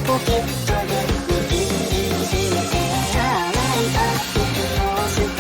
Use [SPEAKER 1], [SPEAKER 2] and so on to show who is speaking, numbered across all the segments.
[SPEAKER 1] ポケットで握りしめてさあ泣いた息を捨て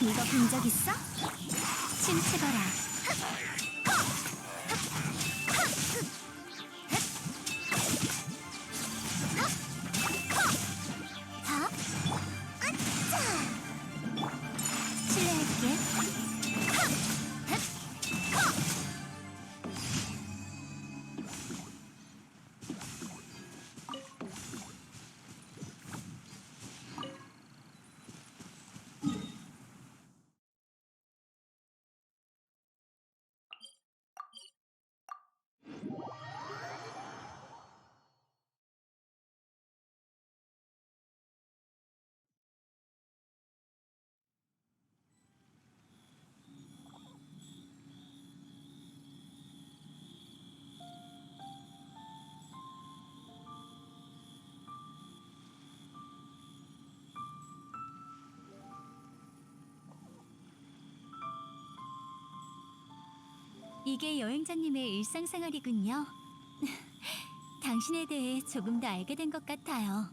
[SPEAKER 1] 이거 본 적 있어? 침체봐라. 자, 아차! 실례할게. 이게 여행자님의 일상생활이군요. 당신에 대해 조금 더 알게 된 것 같아요.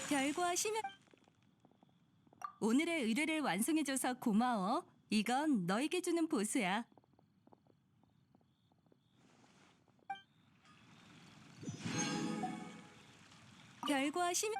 [SPEAKER 2] 별거하시면 오늘의 의뢰를 완성해줘서 고마워. 이건 너에게 주는 보수야. 별거하시면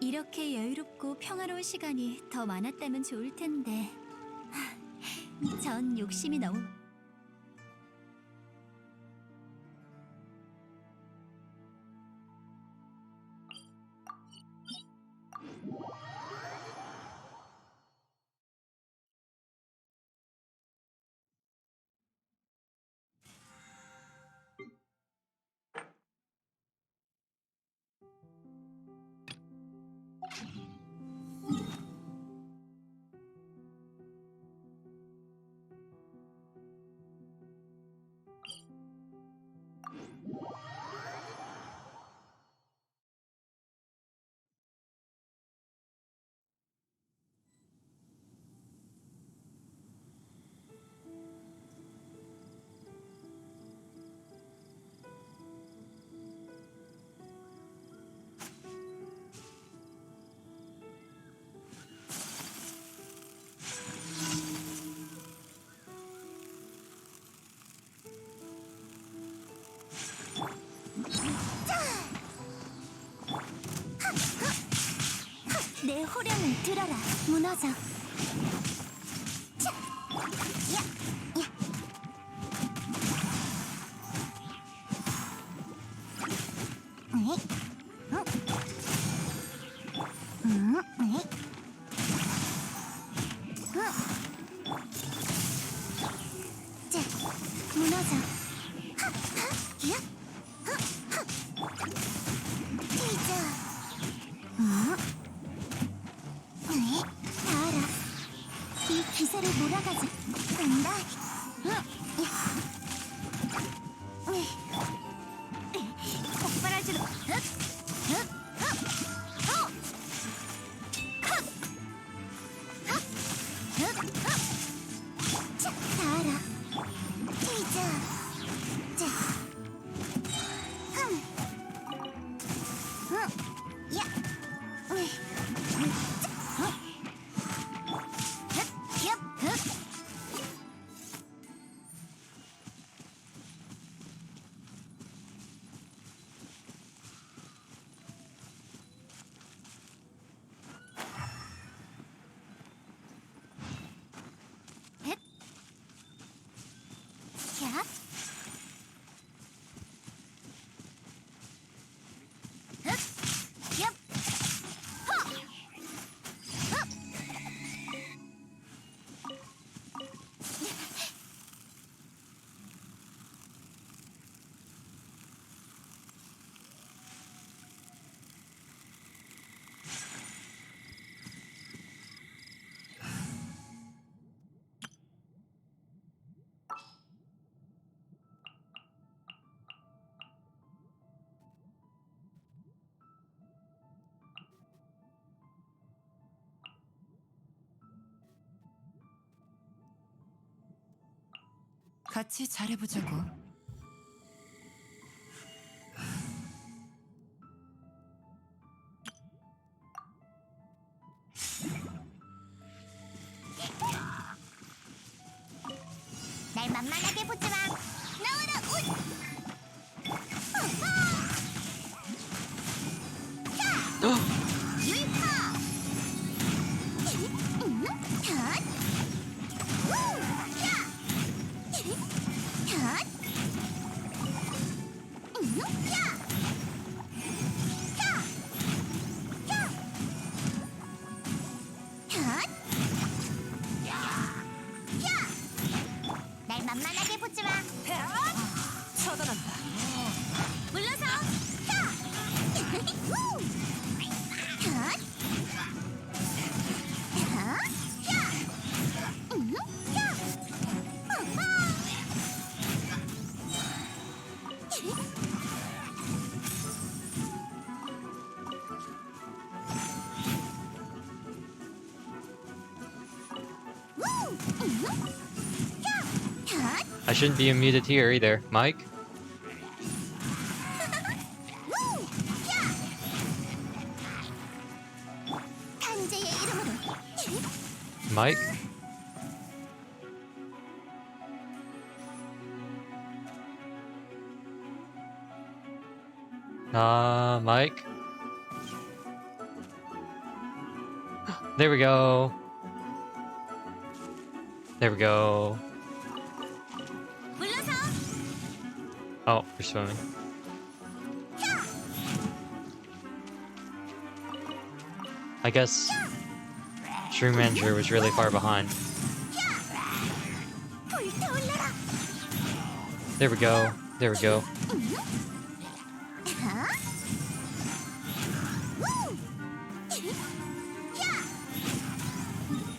[SPEAKER 1] 이렇게 여유롭고 평화로운 시간이 더 많았다면 좋을 텐데. 전 욕심이 너무... 내 호령을 들어라, 무너져. 차! 야! 야! 에이? 에이? 자! 무너져. 피자. 다 알아. 이 기세를 몰아가지. 간다. 폭발하지로. 다 알아. 피자. 자. 야.
[SPEAKER 2] 같이 잘해보자고.
[SPEAKER 1] 날 만만하게 보지 마. 나와라. 율파. 샷. 야. 샷. 야. 날 만만하게 보지 마.
[SPEAKER 2] 처단한다.
[SPEAKER 1] 물러서.
[SPEAKER 3] I shouldn't be muted here either. Mike?
[SPEAKER 1] 탄재의 이름으로.
[SPEAKER 3] Mike? Mike? There we go. There we go.
[SPEAKER 1] 물러서.
[SPEAKER 3] Oh, you're swimming. I guess Stream Manager was really far behind.
[SPEAKER 1] 불타올라라.
[SPEAKER 3] There we go. There we go.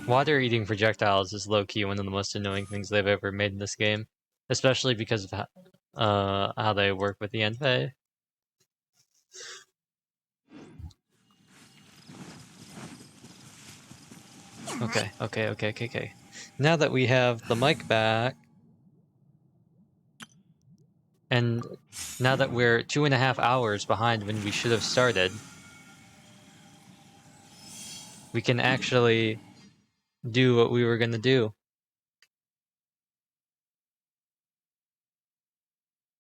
[SPEAKER 3] Water eating projectiles is low-key one of the most annoying things they've ever made in this game. Especially because of how they work with the Enpei. Okay. Now that we have the mic back, and now that we're 2.5 hours behind when we should have started, we can actually do what we were gonna do.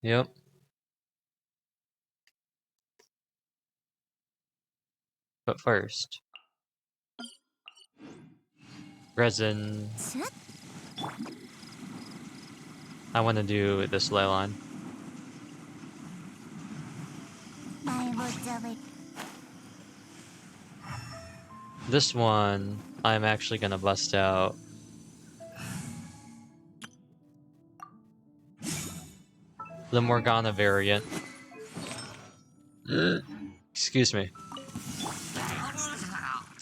[SPEAKER 3] Yep. But first, resin. I want to do this ley line. This one, I'm actually gonna bust out the Morgana variant. Excuse me.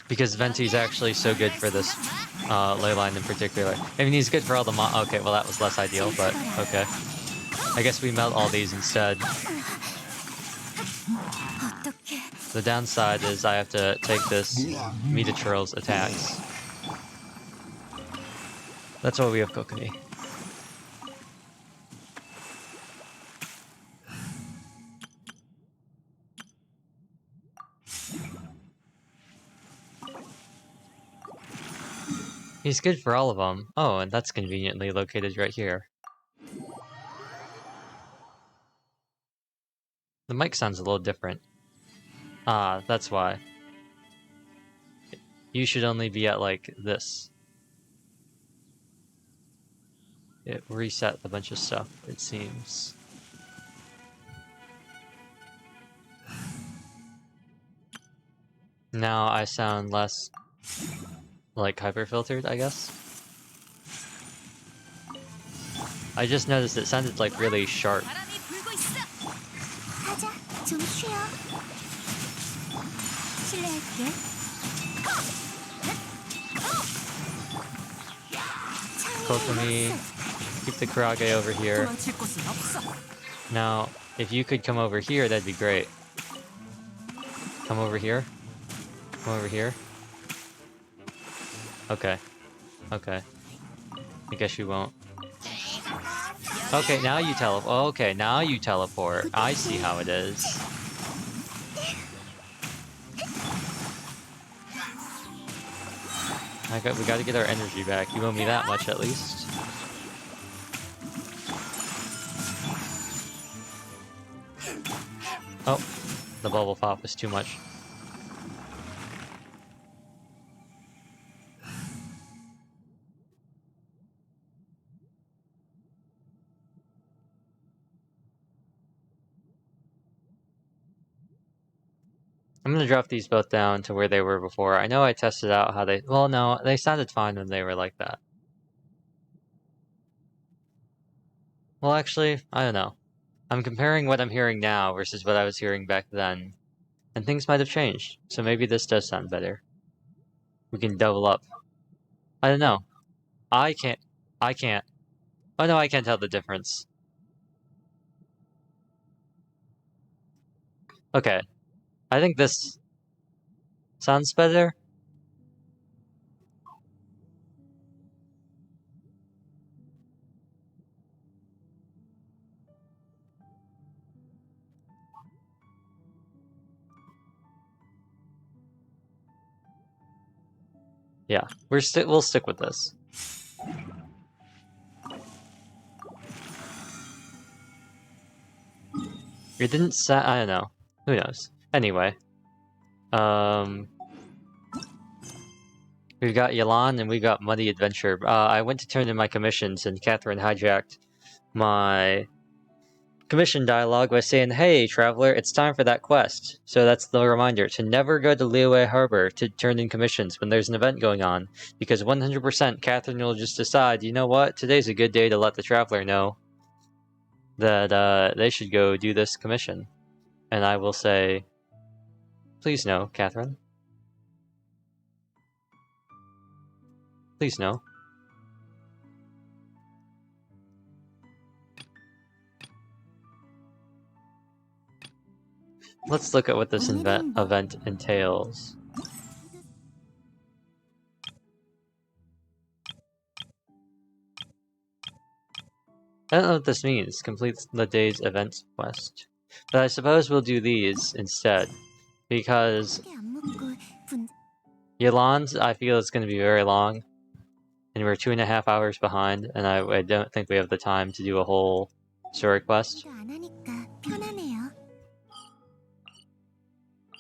[SPEAKER 3] Because Venti's actually so good for this ley line in particular. I mean, he's good for all the okay, well that was less ideal, but okay. I guess we melt all these instead. The downside is I have to take this Metatrill's attacks. That's why we have Kokomi. He's good for all of them. Oh, and that's conveniently located right here. The mic sounds a little different. Ah, that's why. You should only be at, like, this. It reset a bunch of stuff, it seems. Now I sound less, like, hyper-filtered, I guess? I just noticed it sounded, like, really sharp.
[SPEAKER 1] 가자, 좀 쉬어. 실례할게.
[SPEAKER 3] Kokomi, keep the Kurage over here.
[SPEAKER 2] 도망칠 곳은 없어.
[SPEAKER 3] Now, if you could come over here, that'd be great. Come over here. Come over here. Okay. Okay. I guess you won't. Okay, now you okay, now you teleport. I see how it is. We gotta get our energy back. You owe me that much at least. Oh, the bubble pop was too much. I'm gonna drop these both down to where they were before. I know I tested out how they... Well, no, they sounded fine when they were like that. Well, actually, I don't know. I'm comparing what I'm hearing now versus what I was hearing back then. And things might have changed, so maybe this does sound better. We can double up. I don't know. I can't. Oh no, I can't tell the difference. Okay. I think this sounds better. Yeah, we'll stick with this. It didn't I don't know. Who knows? Anyway. We've got Yalan and we got Muddy Adventure. I went to turn in my commissions and Catherine hijacked my commission dialogue by saying, "Hey, traveler, it's time for that quest." So that's the reminder to never go to Liyue Harbor to turn in commissions when there's an event going on, because 100% Catherine will just decide, you know what, today's a good day to let the traveler know that they should go do this commission. And I will say, please no, Catherine. Please no. Let's look at what this event entails. I don't know what this means. Complete the day's event quest. But I suppose we'll do these instead. Because Yalan's, I feel it's going to be very long. And we're 2.5 hours behind. And I don't think we have the time to do a whole story quest.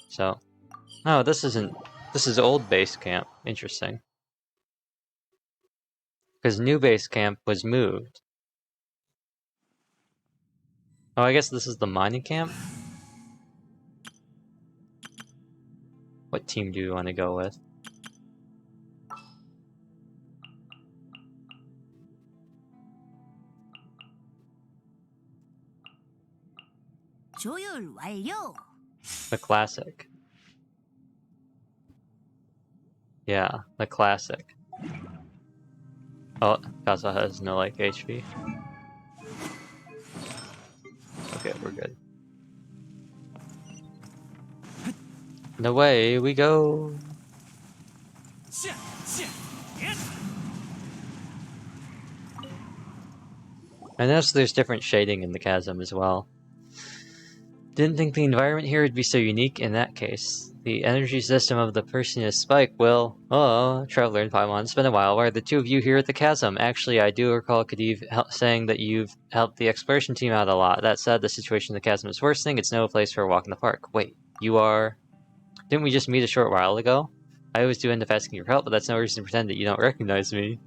[SPEAKER 3] So, no, this isn't. This is old base camp. Interesting. Because new base camp was moved. Oh, I guess this is the mining camp? What team do you want to go with?
[SPEAKER 1] 조율 완료.
[SPEAKER 3] The classic. Yeah, the classic. Oh, Casa has no like HP. Okay, we're good. And away we go. I noticed there's different shading in the chasm as well. Didn't think the environment here would be so unique in that case. The energy system of the Perseus spike will... Oh, Traveler and Paimon, it's been a while. Why are the two of you here at the chasm? Actually, I do recall Khedive saying that you've helped the exploration team out a lot. That said, the situation in the chasm is worsening. It's no place for a walk in the park. Wait, you are... Didn't we just meet a short while ago? I always do end up asking your help, but that's no reason to pretend that you don't recognize me.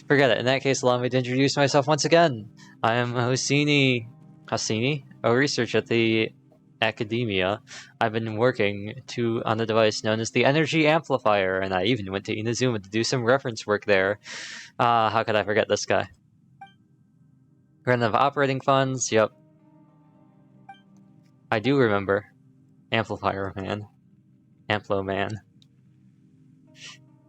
[SPEAKER 3] Forget it. In that case, allow me to introduce myself once again. I am Hosini... Hosini? A researcher at the academia. I've been working on a device known as the Energy Amplifier, and I even went to Inazuma to do some reference work there. How could I forget this guy? Run of operating funds, yep. I do remember. Amplifier Man. Amplo Man.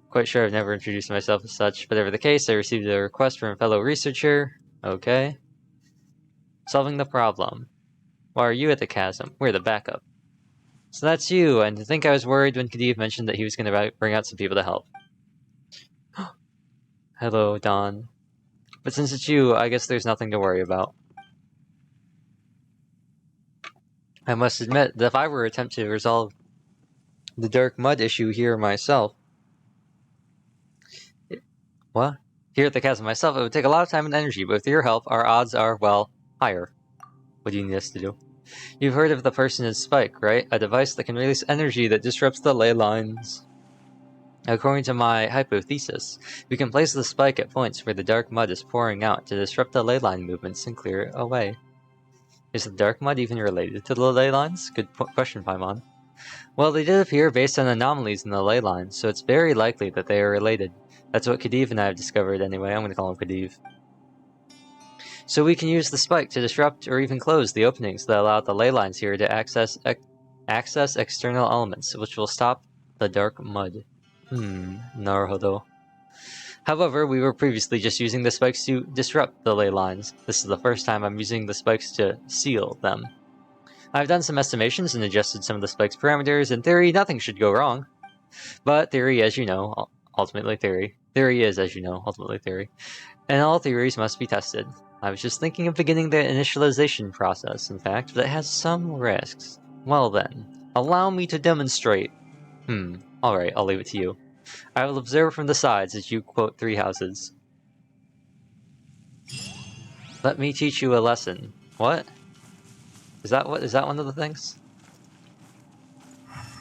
[SPEAKER 3] Quite sure I've never introduced myself as such, but whatever the case, I received a request from a fellow researcher. Okay. Solving the problem. Why are you at the chasm? We're the backup. So that's you, and I think I was worried when Khedive mentioned that he was going to bring out some people to help. Hello, Don. But since it's you, I guess there's nothing to worry about. I must admit that if I were to attempt to resolve the dark mud issue here myself... What? Here at the chasm myself, it would take a lot of time and energy, but with your help, our odds are, well, higher. What do you need us to do? You've heard of the Perseus spike, right? A device that can release energy that disrupts the ley lines. According to my hypothesis, we can place the spike at points where the dark mud is pouring out to disrupt the ley line movements and clear it away. Is the dark mud even related to the ley lines? Good question, Paimon. Well, they did appear based on anomalies in the ley lines, so it's very likely that they are related. That's what Khedive and I have discovered anyway. I'm going to call him Khedive. So we can use the spike to disrupt or even close the openings that allow the ley lines here to access external elements, which will stop the dark mud. Naruhodo. However, we were previously just using the spikes to disrupt the ley lines. This is the first time I'm using the spikes to seal them. I've done some estimations and adjusted some of the spike's parameters. In theory, nothing should go wrong. But theory, as you know, ultimately theory. Theory is, as you know, ultimately theory. And all theories must be tested. I was just thinking of beginning the initialization process, in fact, but it has some risks. Well then, allow me to demonstrate. Alright, I'll leave it to you. I will observe from the sides as you quote 3 houses. Let me teach you a lesson. What? Is that one of the things?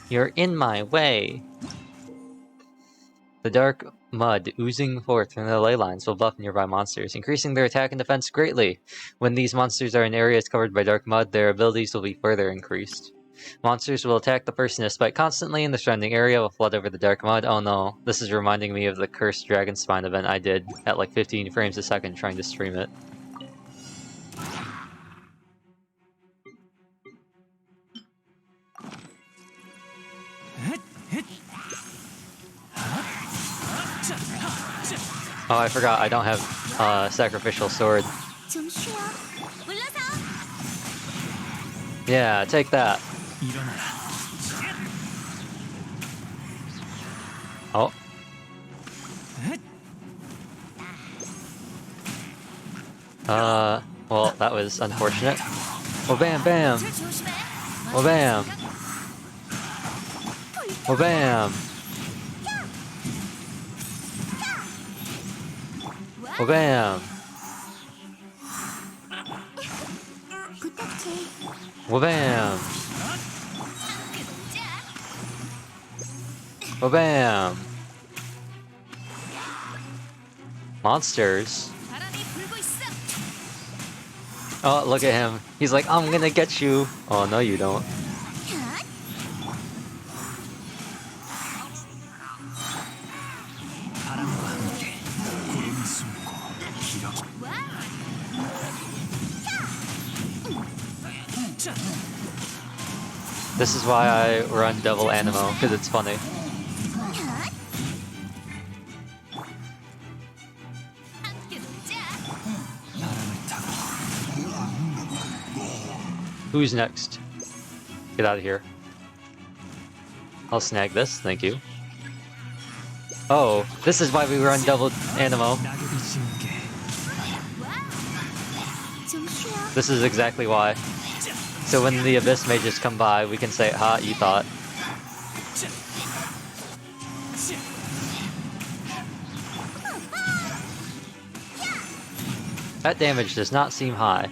[SPEAKER 3] You're in my way! The dark mud oozing forth from the ley lines will buff nearby monsters, increasing their attack and defense greatly. When these monsters are in areas covered by dark mud, their abilities will be further increased. Monsters will attack the person despite constantly, and the surrounding area will flood over the dark mud. Oh no, this is reminding me of the cursed dragon spine event I did at like 15 frames a second trying to stream it. Oh, I forgot, I don't have sacrificial sword.
[SPEAKER 1] 좀 쉬어. 물러서.
[SPEAKER 3] Yeah, take that. Oh. Well, that was unfortunate. Well, bam, bam. Well, bam. Well, bam. Well, bam. Well, bam. Well, bam. Monsters. Oh, look at him. He's like, I'm gonna get you. Oh, no, you don't. This is why I run double Animo, because it's funny. Who's next? Get out of here. I'll snag this, thank you. Oh, this is why we run double Animo. This is exactly why. So when the Abyss Mages come by, we can say, ha, you thought. That damage does not seem high.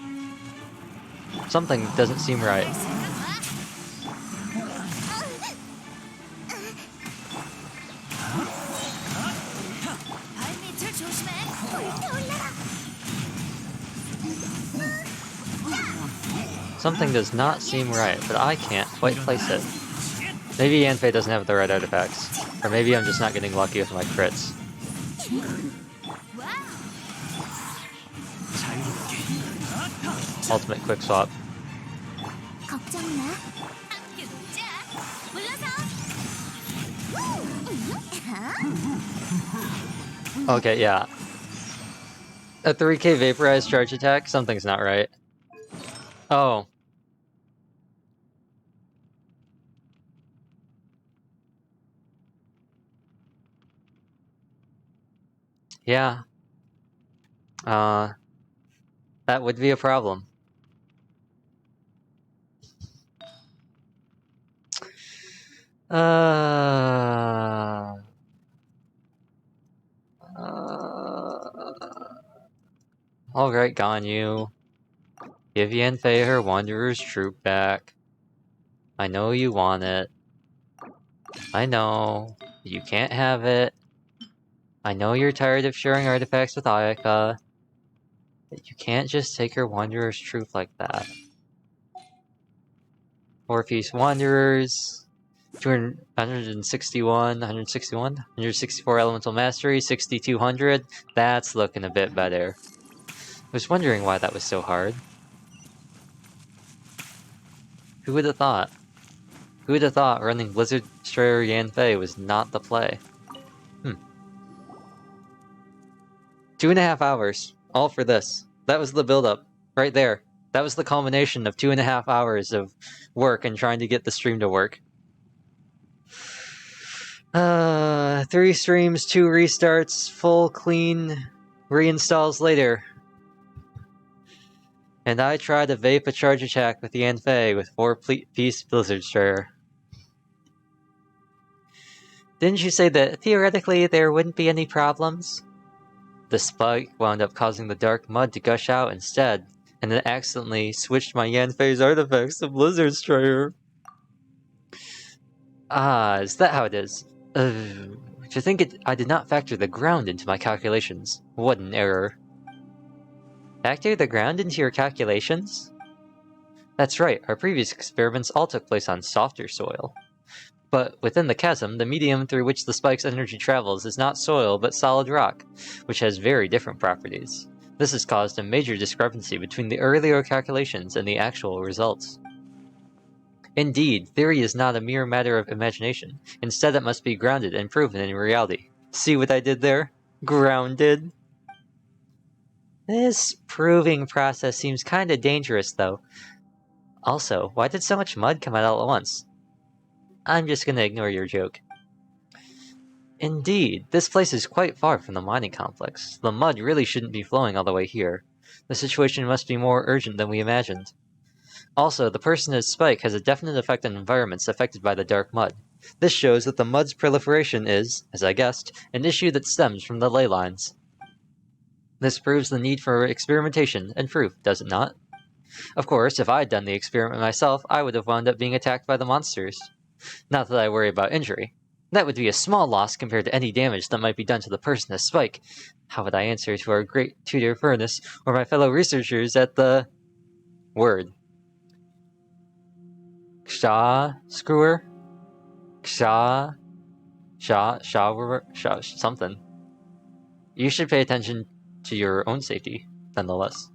[SPEAKER 3] Something doesn't seem right. Something does not seem right, but I can't quite place it. Maybe Yanfei doesn't have the right artifacts. Or maybe I'm just not getting lucky with my crits. Ultimate quick swap. Okay, yeah. A 3k vaporized charge attack? Something's not right. Oh. Yeah. That would be a problem. Alright, Ganyu. Give Yanfei her Wanderer's Troop back. I know you want it. I know. You can't have it. I know you're tired of sharing artifacts with Ayaka. But you can't just take her Wanderer's Troop like that. 4-piece Wanderers. 161, 161, 164 Elemental Mastery, 6200. That's looking a bit better. I was wondering why that was so hard. Who would have thought? Who would have thought running Blizzard Destroyer Yanfei was not the play? 2.5 hours. All for this. That was the build-up. Right there. That was the culmination of 2.5 hours of work and trying to get the stream to work. 3 streams, 2 restarts, full clean reinstalls later. And I tried a vape a charge attack with Yanfei with 4-piece Blizzard Destroyer. Didn't you say that theoretically there wouldn't be any problems? The spike wound up causing the dark mud to gush out instead, and then accidentally switched my Yanfei's artifacts to Blizzard Destroyer. Ah, is that how it is? To think I did not factor the ground into my calculations. What an error. Factor the ground into your calculations? That's right, our previous experiments all took place on softer soil. But within the chasm, the medium through which the spike's energy travels is not soil but solid rock, which has very different properties. This has caused a major discrepancy between the earlier calculations and the actual results. Indeed, theory is not a mere matter of imagination. Instead, it must be grounded and proven in reality. See what I did there? Grounded. This proving process seems kinda dangerous, though. Also, why did so much mud come out all at once? I'm just gonna ignore your joke. Indeed, this place is quite far from the mining complex. The mud really shouldn't be flowing all the way here. The situation must be more urgent than we imagined. Also, the person's spike has a definite effect on environments affected by the dark mud. This shows that the mud's proliferation is, as I guessed, an issue that stems from the ley lines. This proves the need for experimentation and proof, does it not? Of course, if I'd done the experiment myself, I would have wound up being attacked by the monsters. Not that I worry about injury. That would be a small loss compared to any damage that might be done to the person's spike. How would I answer to our great tutor Furnace, or my fellow researchers at the... Word. Ksha Screwer? Ksha something. You should pay attention to your own safety, nonetheless.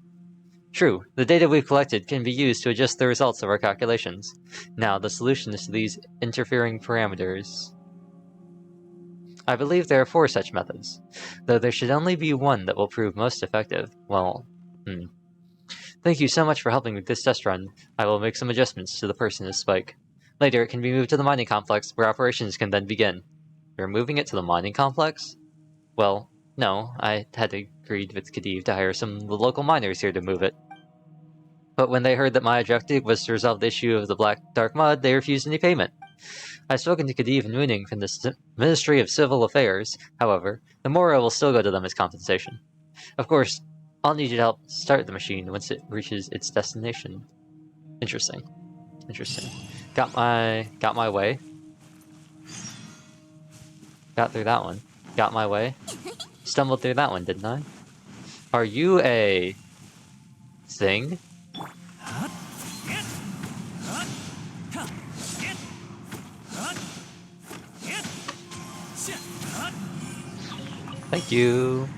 [SPEAKER 3] True, the data we've collected can be used to adjust the results of our calculations. Now, the solution is to these interfering parameters. I believe there are 4 such methods, though there should only be one that will prove most effective. Well, Thank you so much for helping with this test run. I will make some adjustments to the Personus spike. Later, it can be moved to the mining complex, where operations can then begin. You're moving it to the mining complex? Well, no, I had agreed with Khedive to hire some of the local miners here to move it. But when they heard that my objective was to resolve the issue of the black dark mud, they refused any payment. I've spoken to Khedive and Mooning from the Ministry of Civil Affairs. However, the Mora will still go to them as compensation. Of course, I'll need you to help start the machine once it reaches its destination. Interesting. Got my way. Got through that one. Got my way. Stumbled through that one, didn't I? Are you a thing? Thank you.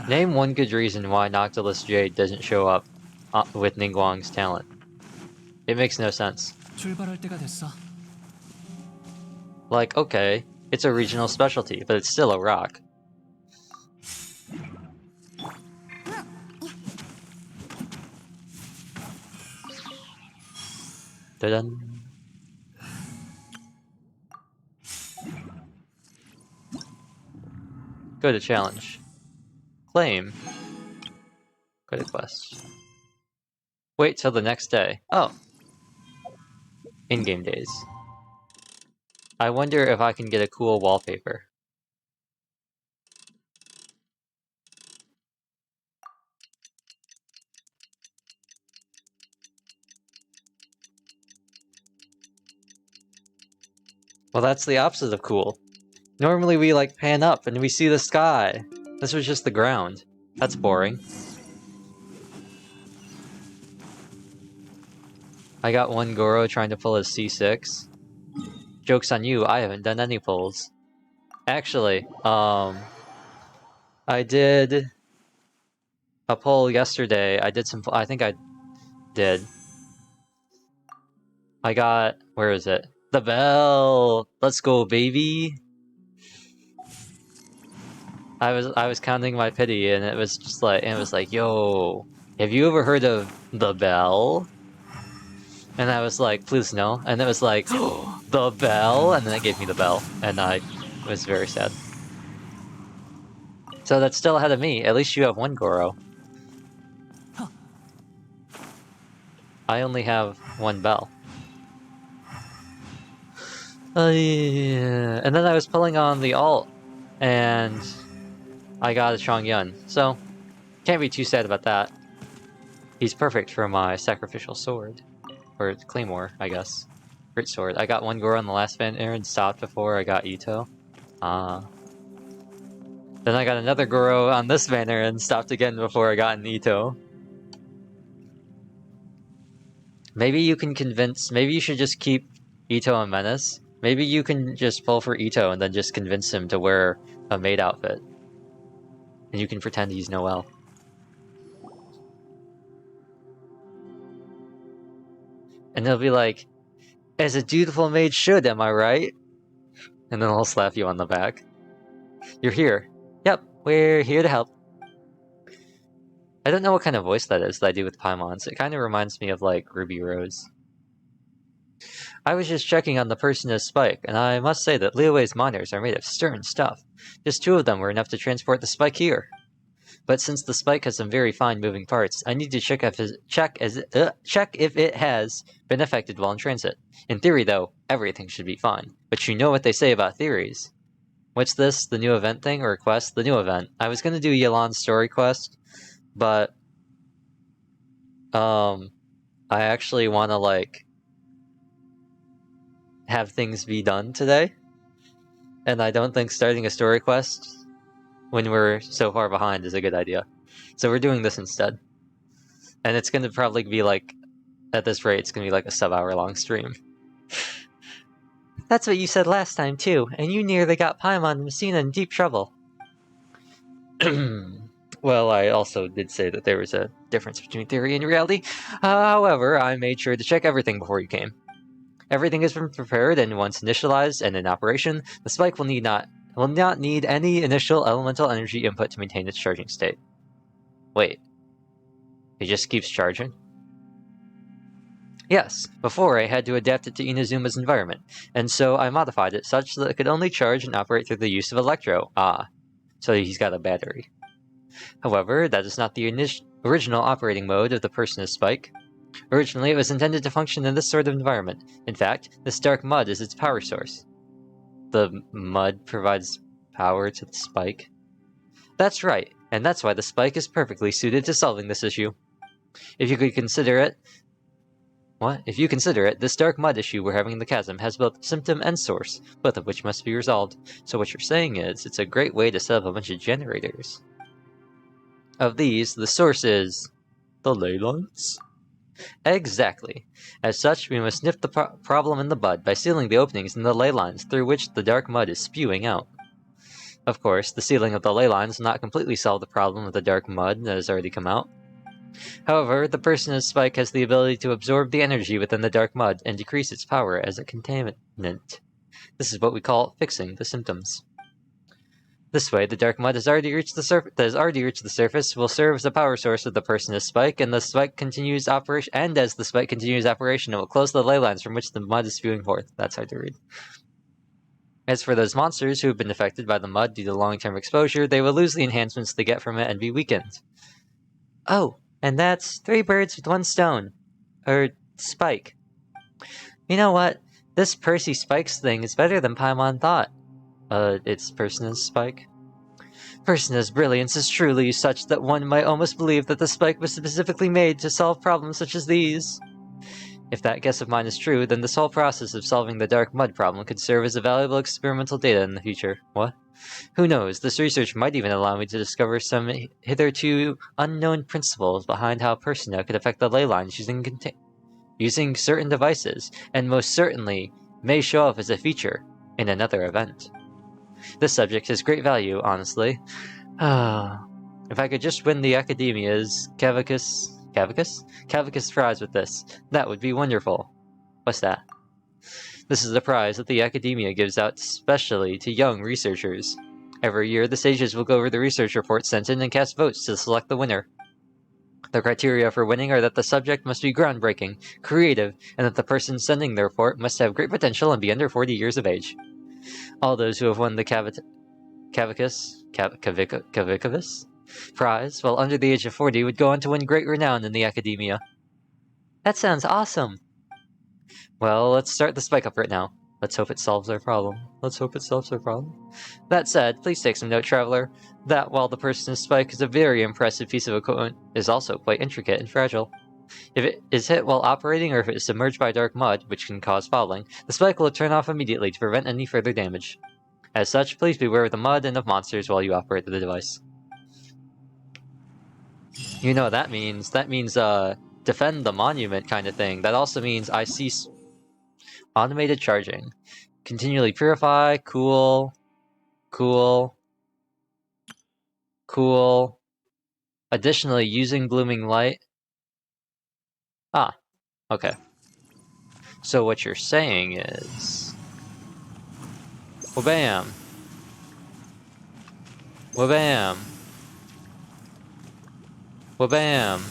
[SPEAKER 3] Name one good reason why Noctilus Jade doesn't show up with Ningguang's talent. It makes no sense. Like, okay, it's a regional specialty, but it's still a rock. Da-dun. Go to challenge. Claim. Go to quest. Wait till the next day. Oh. In-game days. I wonder if I can get a cool wallpaper. Well, that's the opposite of cool. Normally we like pan up and we see the sky. This was just the ground. That's boring. I got one Goro trying to pull his C6. Joke's on you, I haven't done any pulls. Actually, I did a pull yesterday. I did some, I think I did. I got, where is it? The bell! Let's go, baby! I was counting my pity and it was just like, yo, have you ever heard of the bell? And I was like, please no. And it was like, oh, the bell? And then it gave me the bell. And I was very sad. So that's still ahead of me. At least you have one Goro. I only have one bell. Yeah. And then I was pulling on the alt. And I got a strong Yun. So, can't be too sad about that. He's perfect for my sacrificial sword. Or claymore, I guess. Great sword. I got one Goro on the last banner and stopped before I got Ito. Then I got another Goro on this banner and stopped again before I got an Ito. Maybe you can convince... Maybe you should just keep Ito and Menace. Maybe you can just pull for Ito and then just convince him to wear a maid outfit. And you can pretend he's Noelle. And he'll be like, as a dutiful maid should, am I right? And then I'll slap you on the back. You're here. Yep, we're here to help. I don't know what kind of voice that is that I do with Paimons. It kind of reminds me of, like, Ruby Rose. I was just checking on the Personus spike, and I must say that Liyue's miners are made of stern stuff. Just 2 of them were enough to transport the spike here. But since the spike has some very fine moving parts, I need to check if it has been affected while in transit. In theory, though, everything should be fine. But you know what they say about theories. What's this? The new event thing or quest? The new event. I was gonna do Yelan's story quest, but I actually want to like have things be done today, and I don't think starting a story quest when we're so far behind is a good idea. So we're doing this instead. And it's gonna probably be like, at this rate, it's gonna be like a sub-hour long stream. That's what you said last time too, and you nearly got Paimon and Messina in deep trouble. Well, I also did say that there was a difference between theory and reality. However, I made sure to check everything before you came. Everything has been prepared, and once initialized and in operation, the spike will not need any initial elemental energy input to maintain its charging state. Wait, it just keeps charging? Yes, before I had to adapt it to Inazuma's environment, and so I modified it such that it could only charge and operate through the use of electro. Ah, so he's got a battery. However, that is not the original operating mode of the Personus Spike. Originally, it was intended to function in this sort of environment. In fact, this dark mud is its power source. The mud provides power to the spike? That's right, and that's why the spike is perfectly suited to solving this issue. If you consider it, this dark mud issue we're having in the chasm has both symptom and source, both of which must be resolved. So what you're saying is, it's a great way to set up a bunch of generators. Of these, the source is the ley lines? Exactly. As such, we must nip the problem in the bud by sealing the openings in the ley lines through which the dark mud is spewing out. Of course, the sealing of the ley lines will not completely solve the problem of the dark mud that has already come out. However, the Personus Spike has the ability to absorb the energy within the dark mud and decrease its power as a contaminant. This is what we call fixing the symptoms. This way, the dark mud has already reached the surface, will serve as a power source of the Personus Spike, and as the spike continues operation, it will close the ley lines from which the mud is spewing forth. That's hard to read. As for those monsters who have been affected by the mud due to long-term exposure, they will lose the enhancements they get from it and be weakened. Oh, and that's 3 birds with 1 stone. Spike. You know what? This Percy Spikes thing is better than Paimon thought. It's Persona's Spike? Persona's brilliance is truly such that one might almost believe that the spike was specifically made to solve problems such as these. If that guess of mine is true, then this whole process of solving the dark mud problem could serve as a valuable experimental data in the future. What? Who knows, this research might even allow me to discover some hitherto unknown principles behind how Persona could affect the ley lines using certain devices, and most certainly may show up as a feature in another event. This subject has great value, honestly. If I could just win the Academia's Cavicus Prize with this, that would be wonderful. What's that? This is a prize that the Academia gives out specially to young researchers. Every year, the sages will go over the research reports sent in and cast votes to select the winner. The criteria for winning are that the subject must be groundbreaking, creative, and that the person sending the report must have great potential and be under 40 years of age. All those who have won the Cavicus Prize while under the age of 40 would go on to win great renown in the Academia. That sounds awesome! Well, let's start the spike up right now. Let's hope it solves our problem. That said, please take some note, Traveler, that while the Person's Spike is a very impressive piece of equipment, it is also quite intricate and fragile. If it is hit while operating or if it is submerged by dark mud, which can cause fouling, the spike will turn off immediately to prevent any further damage. As such, please beware of the mud and of monsters while you operate the device. You know what that means? That means, defend the monument kind of thing. That also means I see automated charging. Continually purify, cool. Additionally, using blooming light. Ah, okay. So what you're saying is... Wabam! Wabam! Wabam!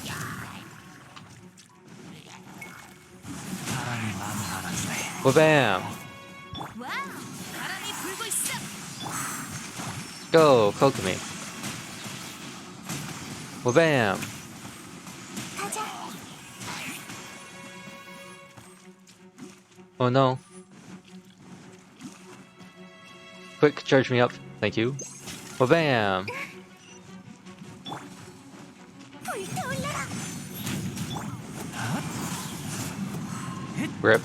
[SPEAKER 3] Wabam! Go, Kokomi! Wabam! Oh no. Quick, charge me up. Thank you. Wabam! Rip.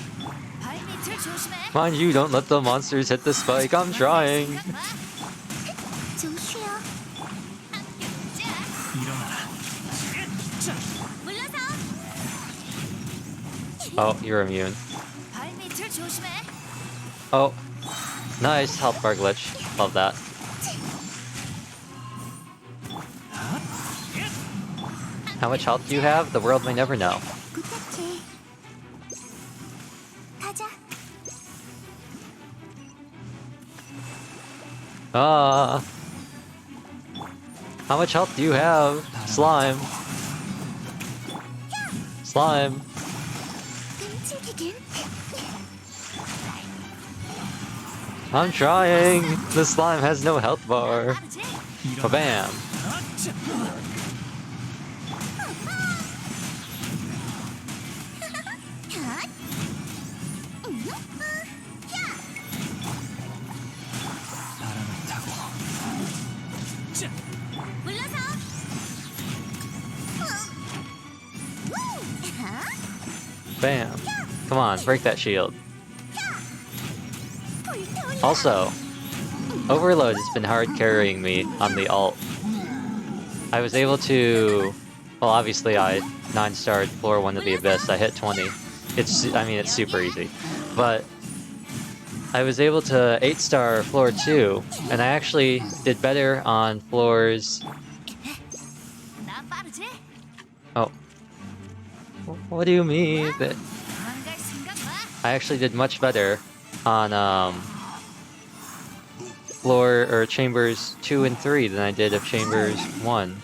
[SPEAKER 3] Mind you, don't let the monsters hit the spike. I'm trying. Oh, you're immune. Oh, nice health bar glitch. Love that. How much health do you have? The world may never know.
[SPEAKER 1] 부탁해. 가자.
[SPEAKER 3] Ah. How much health do you have? Slime. Slime.
[SPEAKER 1] 끔찍이긴.
[SPEAKER 3] I'm trying. The slime has no health bar. Bam.
[SPEAKER 1] 물러서.
[SPEAKER 3] Bam. Come on, break that shield.
[SPEAKER 1] 불태울라.
[SPEAKER 3] Also, Overload has been hard carrying me on the alt. I was able to... Well, obviously I 9-starred floor 1 of the Abyss. I hit 20. I mean, it's super easy. But I was able to 8-star floor 2, and I actually did better on floors...
[SPEAKER 1] 나 빠르지?
[SPEAKER 3] Oh. What do you mean? That
[SPEAKER 1] 도망갈 생각 마.
[SPEAKER 3] I actually did much better on chambers 2 and 3 than I did of chambers 1,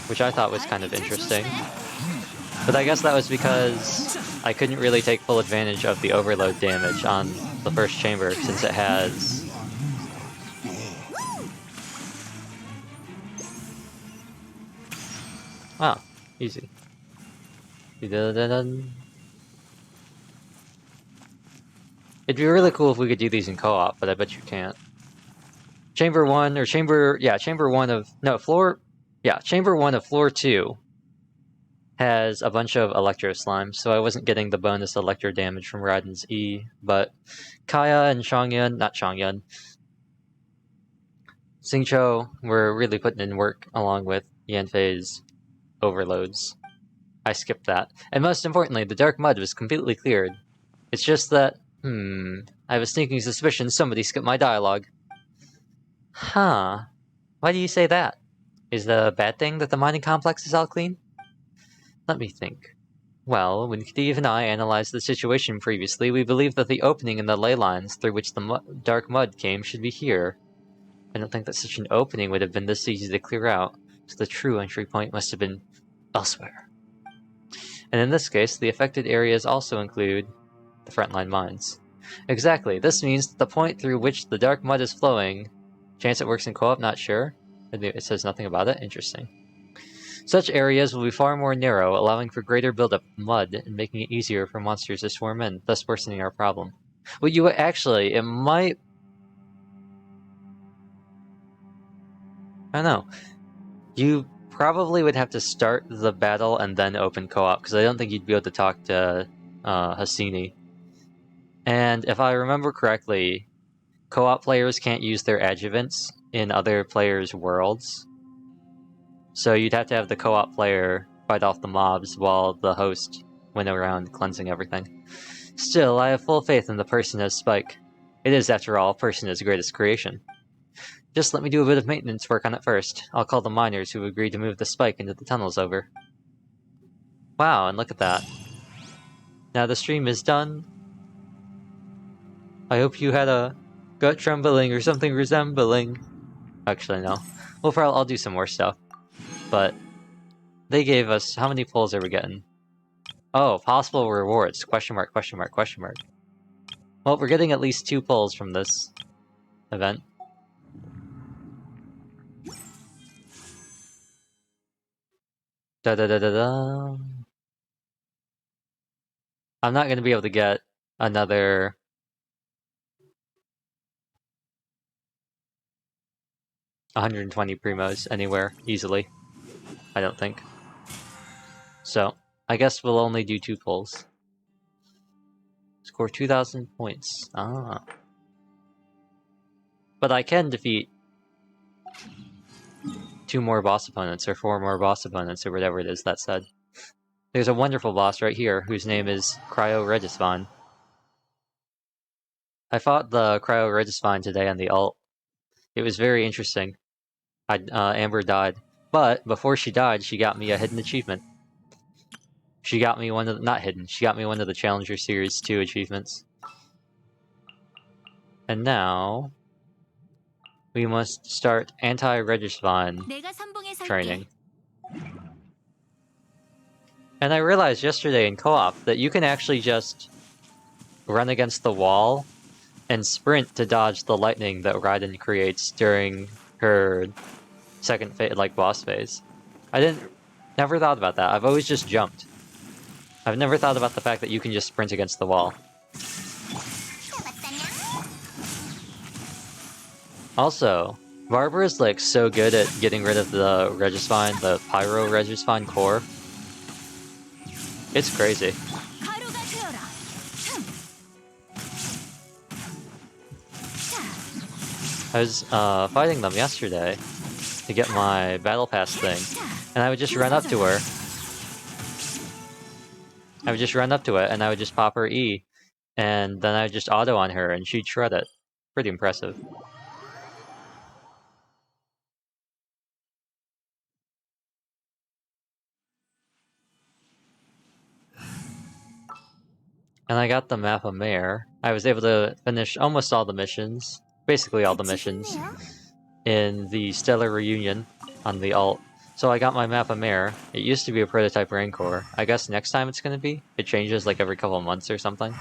[SPEAKER 3] which I thought was kind of interesting. But I guess that was because I couldn't really take full advantage of the overload damage on the first chamber since it has... Ah, easy. It'd be really cool if we could do these in co-op, but I bet you can't. Chamber 1, or chamber... Yeah, chamber 1 of... No, floor... Yeah, chamber 1 of floor 2 has a bunch of electro slimes, so I wasn't getting the bonus electro damage from Raiden's E, but Kaya and Xiangyun... Not Xiangyun. Xingqiu were really putting in work along with Yanfei's overloads. I skipped that. And most importantly, the Dark Mud was completely cleared. It's just that... I have a sneaking suspicion somebody skipped my dialogue. Huh. Why do you say that? Is the bad thing that the mining complex is all clean? Let me think. Well, when Steve and I analyzed the situation previously, we believed that the opening in the ley lines through which the dark mud came should be here. I don't think that such an opening would have been this easy to clear out, so the true entry point must have been elsewhere. And in this case, the affected areas also include the frontline mines. Exactly, this means that the point through which the dark mud is flowing... Chance it works in co-op, not sure. It says nothing about it, interesting. Such areas will be far more narrow, allowing for greater buildup of mud and making it easier for monsters to swarm in, thus worsening our problem. Well, it might... I don't know. You probably would have to start the battle and then open co-op, because I don't think you'd be able to talk to Hasini. And if I remember correctly, co-op players can't use their adjuvants in other players' worlds. So you'd have to have the co-op player fight off the mobs while the host went around cleansing everything. Still, I have full faith in the person as Spike. It is, after all, Persona's greatest creation. Just let me do a bit of maintenance work on it first. I'll call the miners who agreed to move the Spike into the tunnels over. Wow, and look at that. Now the stream is done. I hope you had a gut trembling or something resembling. Actually, no. I'll do some more stuff. But they gave us... How many pulls are we getting? Oh, possible rewards. Question mark, question mark, question mark. Well, we're getting at least 2 pulls from this event. Da-da-da-da-da. I'm not going to be able to get another... 120 primos anywhere easily. I don't think. So, I guess we'll only do 2 pulls. Score 2,000 points. Ah. But I can defeat 2 more boss opponents, or 4 more boss opponents, or whatever it is that said. There's a wonderful boss right here, whose name is Cryo Regisvine. I fought the Cryo Regisvine today on the alt. It was very interesting. Amber died. But before she died, she got me a hidden achievement. She got me one of the, not hidden, she got me one of the Challenger Series 2 achievements. And now we must start anti-Regisvine
[SPEAKER 1] 내가 선봉에 설게.
[SPEAKER 3] training. And I realized yesterday in co-op that you can actually just run against the wall and sprint to dodge the lightning that Raiden creates during her second boss phase. Never thought about that. I've always just jumped. I've never thought about the fact that you can just sprint against the wall. Also, Barbara is like so good at getting rid of the Regisvine, the Pyro Regisvine core. It's crazy.
[SPEAKER 1] 가루가 되어라.
[SPEAKER 3] I was fighting them yesterday to get my battle pass thing, and I would just run up to her. I would just run up to it, and I would just pop her E, and then I would just auto on her, and she'd shred it. Pretty impressive. And I got the map of Mare. I was able to finish almost all the missions, basically all the missions, in the Stellar Reunion on the alt. So I got my map of Mare. It used to be a prototype Rancor. I guess next time it's gonna be. It changes like every couple of months or something.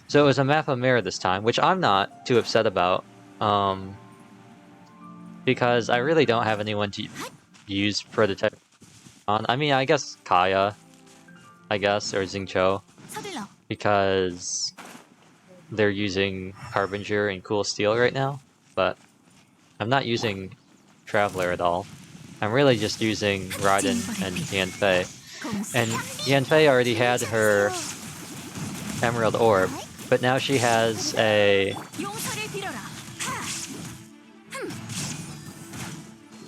[SPEAKER 3] So it was a map of Mare this time, which I'm not too upset about. Because I really don't have anyone to use prototype on. I mean, I guess Kaya, or Xingqiu,
[SPEAKER 1] 서둘러.
[SPEAKER 3] because they're using Harbinger and Cool Steel right now, but I'm not using Traveler at all. I'm really just using Raiden and Yanfei. And Yanfei already had her Emerald Orb, but now she has a
[SPEAKER 1] 용서를 빌어라.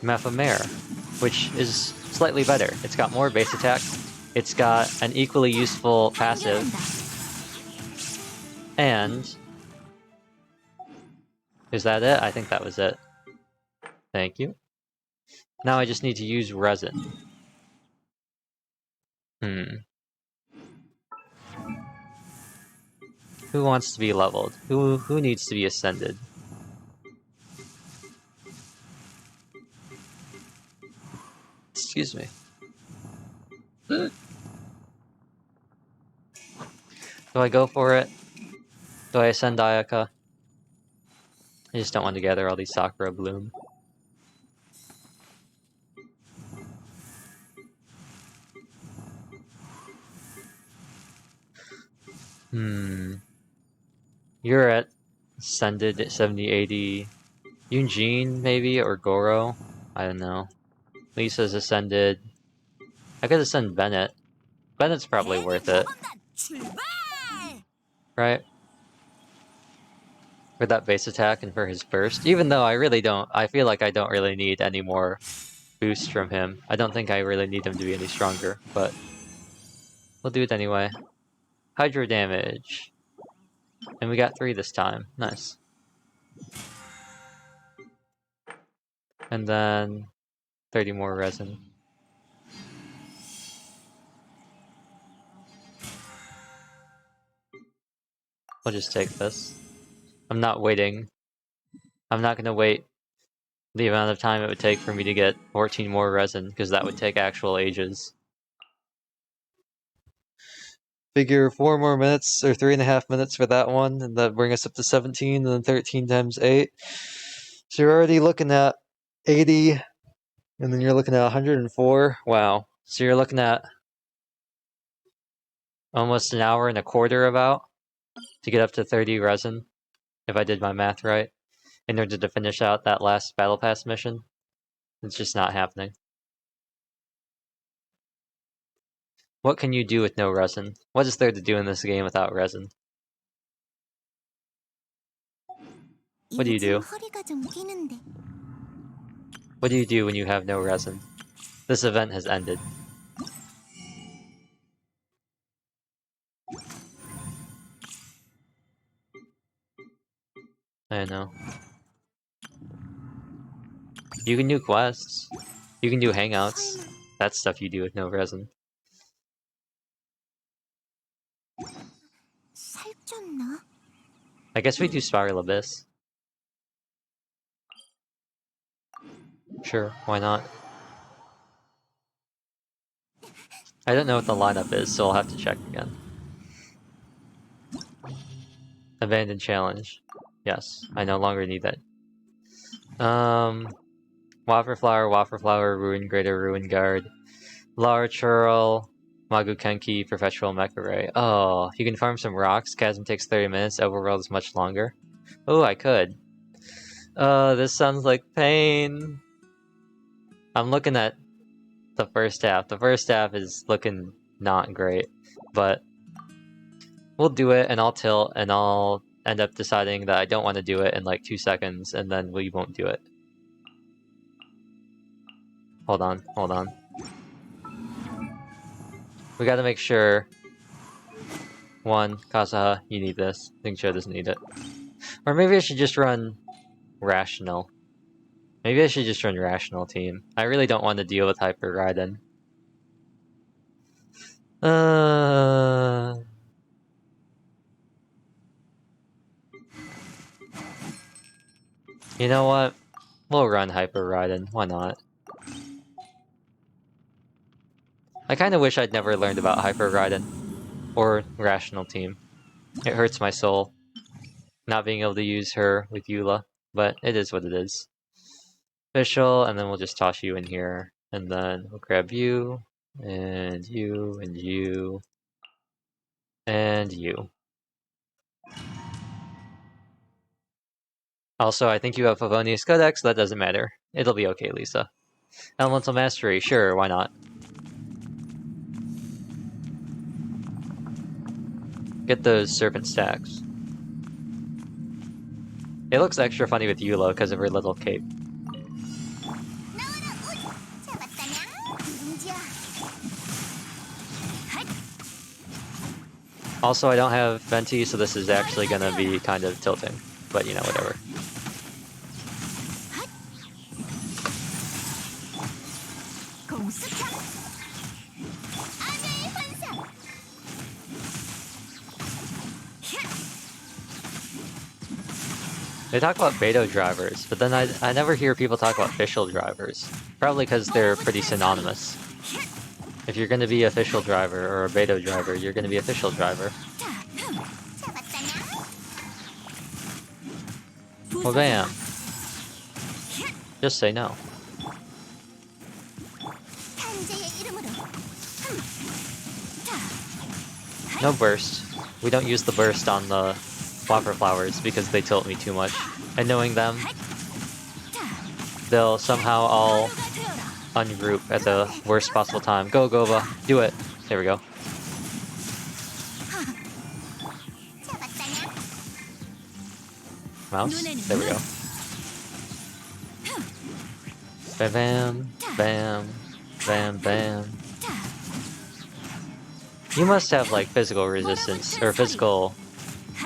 [SPEAKER 3] Map of Mare, which is slightly better. It's got more base attack, it's got an equally useful passive, and... Is that it? I think that was it. Thank you. Now I just need to use resin. Who wants to be leveled? Who needs to be ascended? Excuse me. Do I go for it? Do I ascend Ayaka? I just don't want to gather all these Sakura Bloom. You're at ascended at 70, 80. Eugene, maybe? Or Goro? I don't know. Lisa's ascended. I could ascend Bennett. Bennett's probably worth it. Right? For that base attack and for his burst. Even though I feel like I don't really need any more boost from him. I don't think I really need him to be any stronger, but we'll do it anyway. Hydro damage. And we got 3 this time. Nice. And then 30 more resin. We'll just take this. I'm not waiting. I'm not gonna wait the amount of time it would take for me to get 14 more resin, because that would take actual ages. Figure 4 more minutes, or 3.5 minutes for that one, and that bring us up to 17, and then 13 times 8. So you're already looking at 80, and then you're looking at 104. Wow. So you're looking at almost an hour and a quarter about to get up to 30 resin, if I did my math right, in order to finish out that last Battle Pass mission. It's just not happening. What can you do with no resin? What is there to do in this game without resin? What do you do?
[SPEAKER 1] 허리가 좀 끼는데.
[SPEAKER 3] What do you do when you have no resin? This event has ended. I know. You can do quests. You can do hangouts. That's stuff you do with no resin.
[SPEAKER 1] 살쪘나?
[SPEAKER 3] I guess we do Spiral Abyss. Sure, why not? I don't know what the lineup is, so I'll have to check again. Abandoned challenge. Yes, I no longer need that. Wafer Flower, Ruin Grader, Ruin Guard, Lar Churl, Magu Kenki, Perpetual Mecha Ray. Oh, you can farm some rocks. Chasm takes 30 minutes. Overworld is much longer. Oh, I could. This sounds like pain. I'm looking at the first half. The first half is looking not great, but we'll do it, and I'll tilt, and I'll end up deciding that I don't want to do it in like 2 seconds, and then we won't do it. Hold on. We gotta make sure. One, Kasaha, you need this. Ningcho doesn't need it. Or maybe I should just run Rational. Maybe I should just run Rational team. I really don't want to deal with Hyper Raiden. You know what? We'll run Hyper Raiden. Why not? I kind of wish I'd never learned about Hyper Raiden. Or Rational team. It hurts my soul. Not being able to use her with Eula. But it is what it is. Official, and then we'll just toss you in here. And then we'll grab you. And you. And you. And you. Also, I think you have Favonius Codex, so that doesn't matter. It'll be okay, Lisa. Elemental Mastery, sure, why not? Get those Serpent Stacks. It looks extra funny with Eula because of her little cape. Also, I don't have Venti, so this is actually gonna be kind of tilting. But, you know, whatever. They talk about Beto drivers, but then I never hear people talk about official drivers. Probably because they're pretty synonymous. If you're gonna be official driver or a Beto driver, you're gonna be official driver. Well, bam. Just say no. No burst. We don't use the burst on the Wafer Flowers because they tilt me too much. And knowing them, they'll somehow all ungroup at the worst possible time. Go, Gova. Do it. There we go. Mouse? There we go. Bam, bam, bam, bam. You must have like physical resistance or physical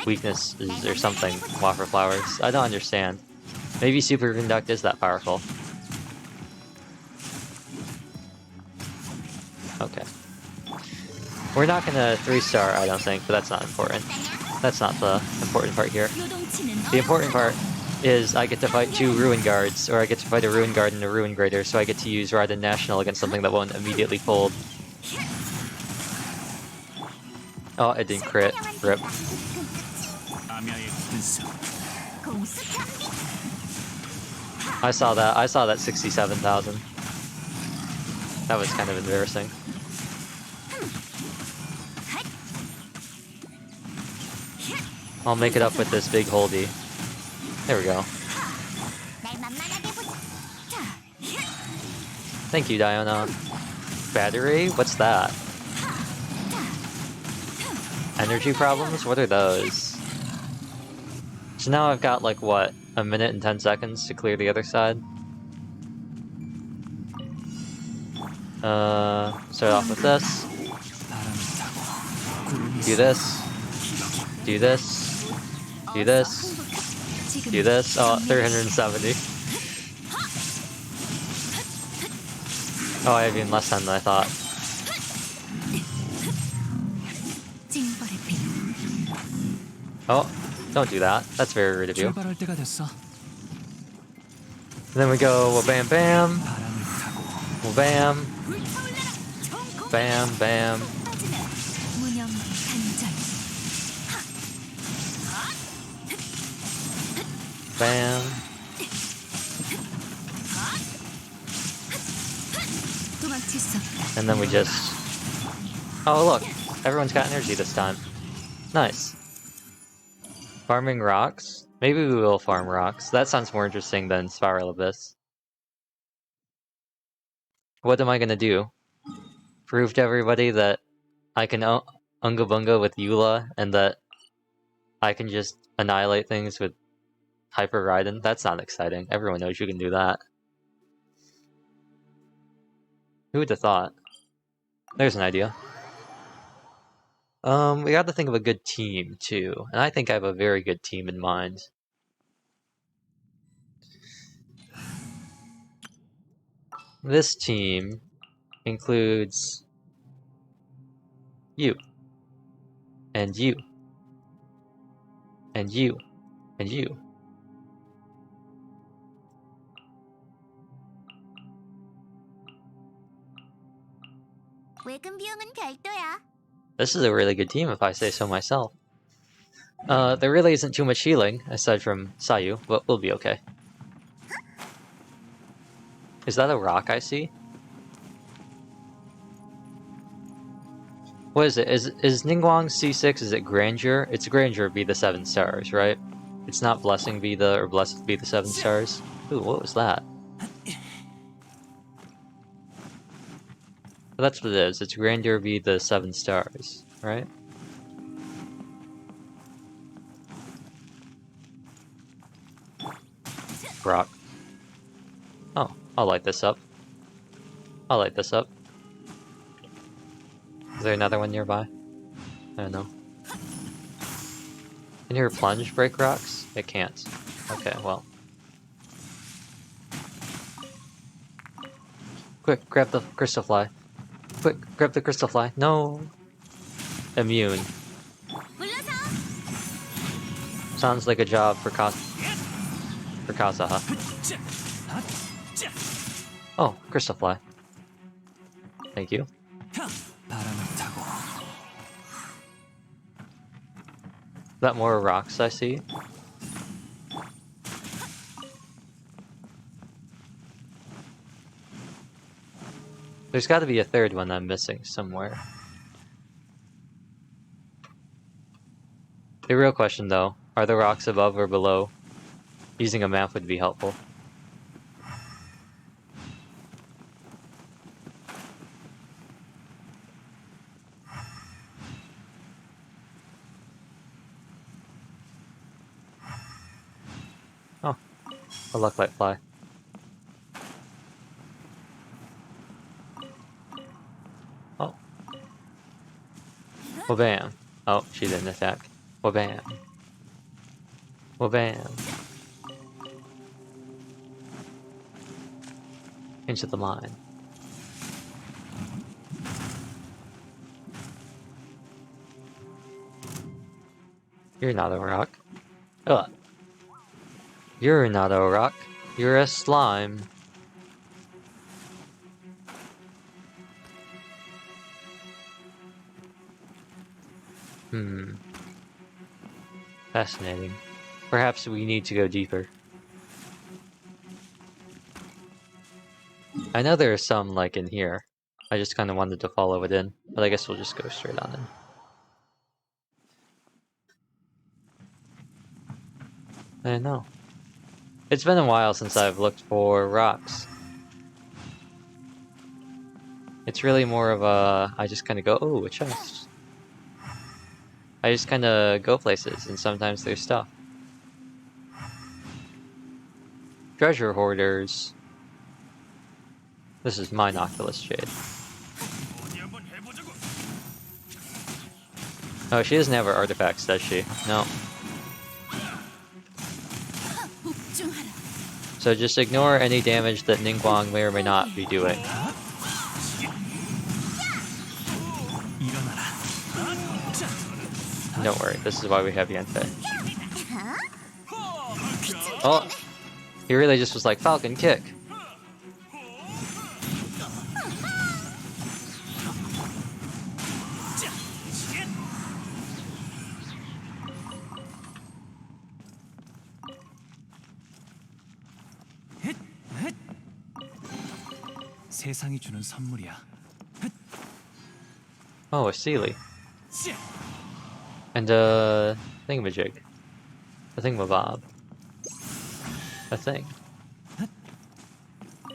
[SPEAKER 3] weaknesses or something, Wafer Flowers. I don't understand. Maybe Superconduct is that powerful. Okay. We're not gonna 3-star, I don't think, but that's not important. That's not the important part here. The important part is I get to fight 2 Ruin Guards, or I get to fight a Ruin Guard and a Ruin Grader, so I get to use Raiden National against something that won't immediately fold. Oh, it didn't crit. Rip. I saw that. I saw that 67,000. That was kind of embarrassing. I'll make it up with this big holdy. There we go. Thank you, Diona. Battery? What's that? Energy problems? What are those? So now I've got like what? A minute and 10 seconds to clear the other side. Start off with this. Do this. Do this. Do this. Do this. Oh, 370. Oh, I have even less time than I thought.
[SPEAKER 1] 징벌의 피.
[SPEAKER 3] Oh, don't do that. That's very rude of you.
[SPEAKER 4] 출발할 때가 됐어.
[SPEAKER 3] And then we go bam bam,
[SPEAKER 4] 바람을 타고
[SPEAKER 3] bam,
[SPEAKER 1] 불타올라라. 총공.
[SPEAKER 3] bam bam.
[SPEAKER 1] 빠지면 무념 단절.
[SPEAKER 3] Bam.
[SPEAKER 1] 도망칠 수 없다.
[SPEAKER 3] And then we just... Oh, look. Everyone's got energy this time. Nice. Farming rocks? Maybe we will farm rocks. That sounds more interesting than Spiral Abyss. What am I gonna do? Prove to everybody that I can Unga Bunga with Eula and that I can just annihilate things with Hyper Raiden? That's not exciting. Everyone knows you can do that. Who would have thought? There's an idea. We got to think of a good team, too. And I think I have a very good team in mind. This team includes you, and you, and you, and you.
[SPEAKER 1] 외근 비용은 별도야.
[SPEAKER 3] This is a really good team if I say so myself. There really isn't too much healing, aside from Sayu, but we'll be okay. Is that a rock I see? What is it? Is Ningguang C6, is it Grandeur? It's Grandeur be the 7 stars, right? It's not Blessing be the, or Blessed be the 7 stars? Ooh, what was that? Well, that's what it is. It's Grandeur be the 7 stars, right? Rock. Oh, I'll light this up. I'll light this up. Is there another one nearby? I don't know. Can your plunge break rocks? It can't. Okay, well. Quick, grab the crystal fly. Quick, grab the crystal fly. No! Immune. Sounds like a job for Kasaha. Oh, crystal fly. Thank you.
[SPEAKER 4] 바람을 타고
[SPEAKER 3] Is that more rocks I see? There's got to be a third one I'm missing somewhere. The real question though, are the rocks above or below? Using a map would be helpful. Oh, a luck light fly. Oh. Well, bam. Oh, she didn't attack. Well, bam. Well, bam. Into the mine. You're not a rock. Ugh. You're not a rock. You're a slime. Fascinating. Perhaps we need to go deeper. I know there are some, like, in here. I just kind of wanted to follow it in, but I guess we'll just go straight on in. I know. It's been a while since I've looked for rocks. It's really more of a... I just kind of go, oh, a chest. I just kind of go places, and sometimes there's stuff. Treasure hoarders. This is my Oculus Shade. Oh, she doesn't have her artifacts, does she? No. So just ignore any damage that Ningguang may or may not be doing. Don't worry, this is why we have Yanfei. Oh, he really just was like, Falcon kick.
[SPEAKER 4] 세상이 주는 선물이야.
[SPEAKER 3] Oh, a Sealy. And thingamajig. A thingamabob. A thing.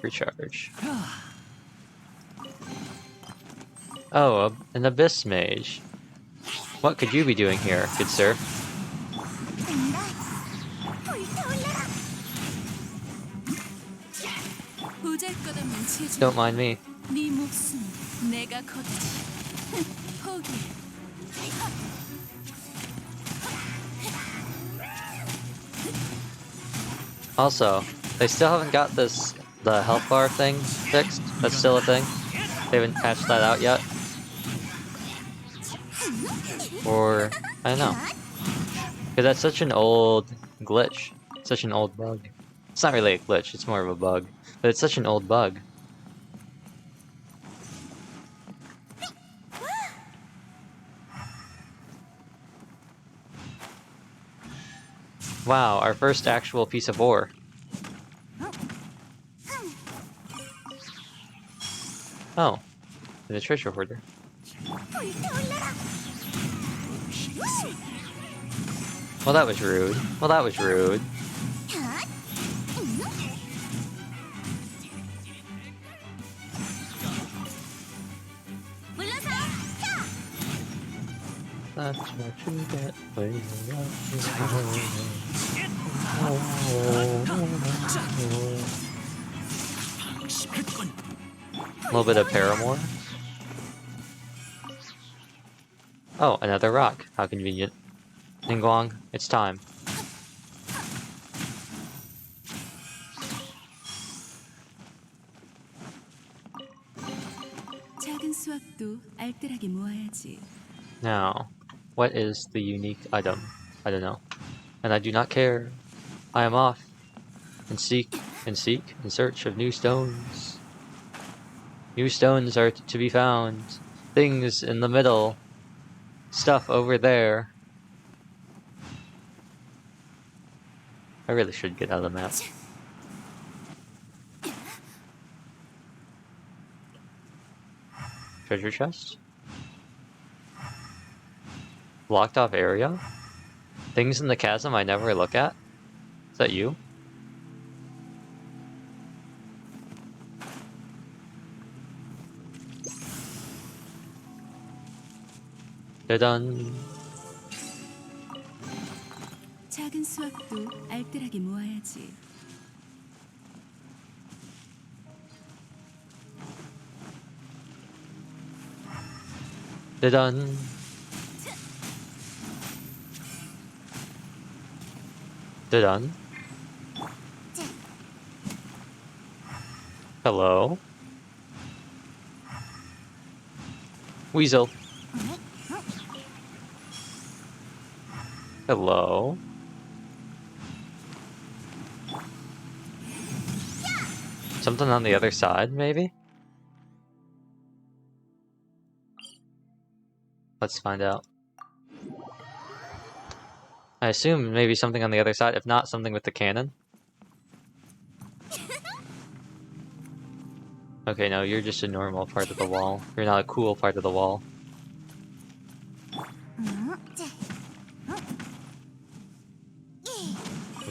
[SPEAKER 3] Recharge. Oh, an abyss mage. What could you be doing here, good sir?
[SPEAKER 2] 보잘것없는 체질.
[SPEAKER 3] Don't mind me.
[SPEAKER 2] 네 목숨 내가 걷지. 포기.
[SPEAKER 3] Also, they still haven't got the health bar thing fixed. That's still a thing. They haven't patched that out yet. Or, I don't know. Because that's such an old glitch. Such an old bug. It's not really a glitch, it's more of a bug. But it's such an old bug. Wow, our first actual piece of ore. Oh, the treasure hoarder. Well, that was rude. Well, that was rude. That's what you get when you a little bit of Paramore. Oh, another rock. How convenient. Ningguang, it's time.
[SPEAKER 2] 작은 수확도 알뜰하게 모아야지.
[SPEAKER 3] Now, what is the unique item? I don't know. And I do not care. I am off and seek in search of new stones. New stones are to be found. Things in the middle. Stuff over there. I really should get out of the map. Treasure chest? Blocked off area? Things in the chasm I never look at? Is that you? They're done.
[SPEAKER 2] 작은 수확도 알뜰하게 모아야지.
[SPEAKER 3] They're done. They're done. Hello? Weasel. Hello? Something on the other side, maybe? Let's find out. I assume maybe something on the other side, if not something with the cannon. Okay, no, you're just a normal part of the wall. You're not a cool part of the wall.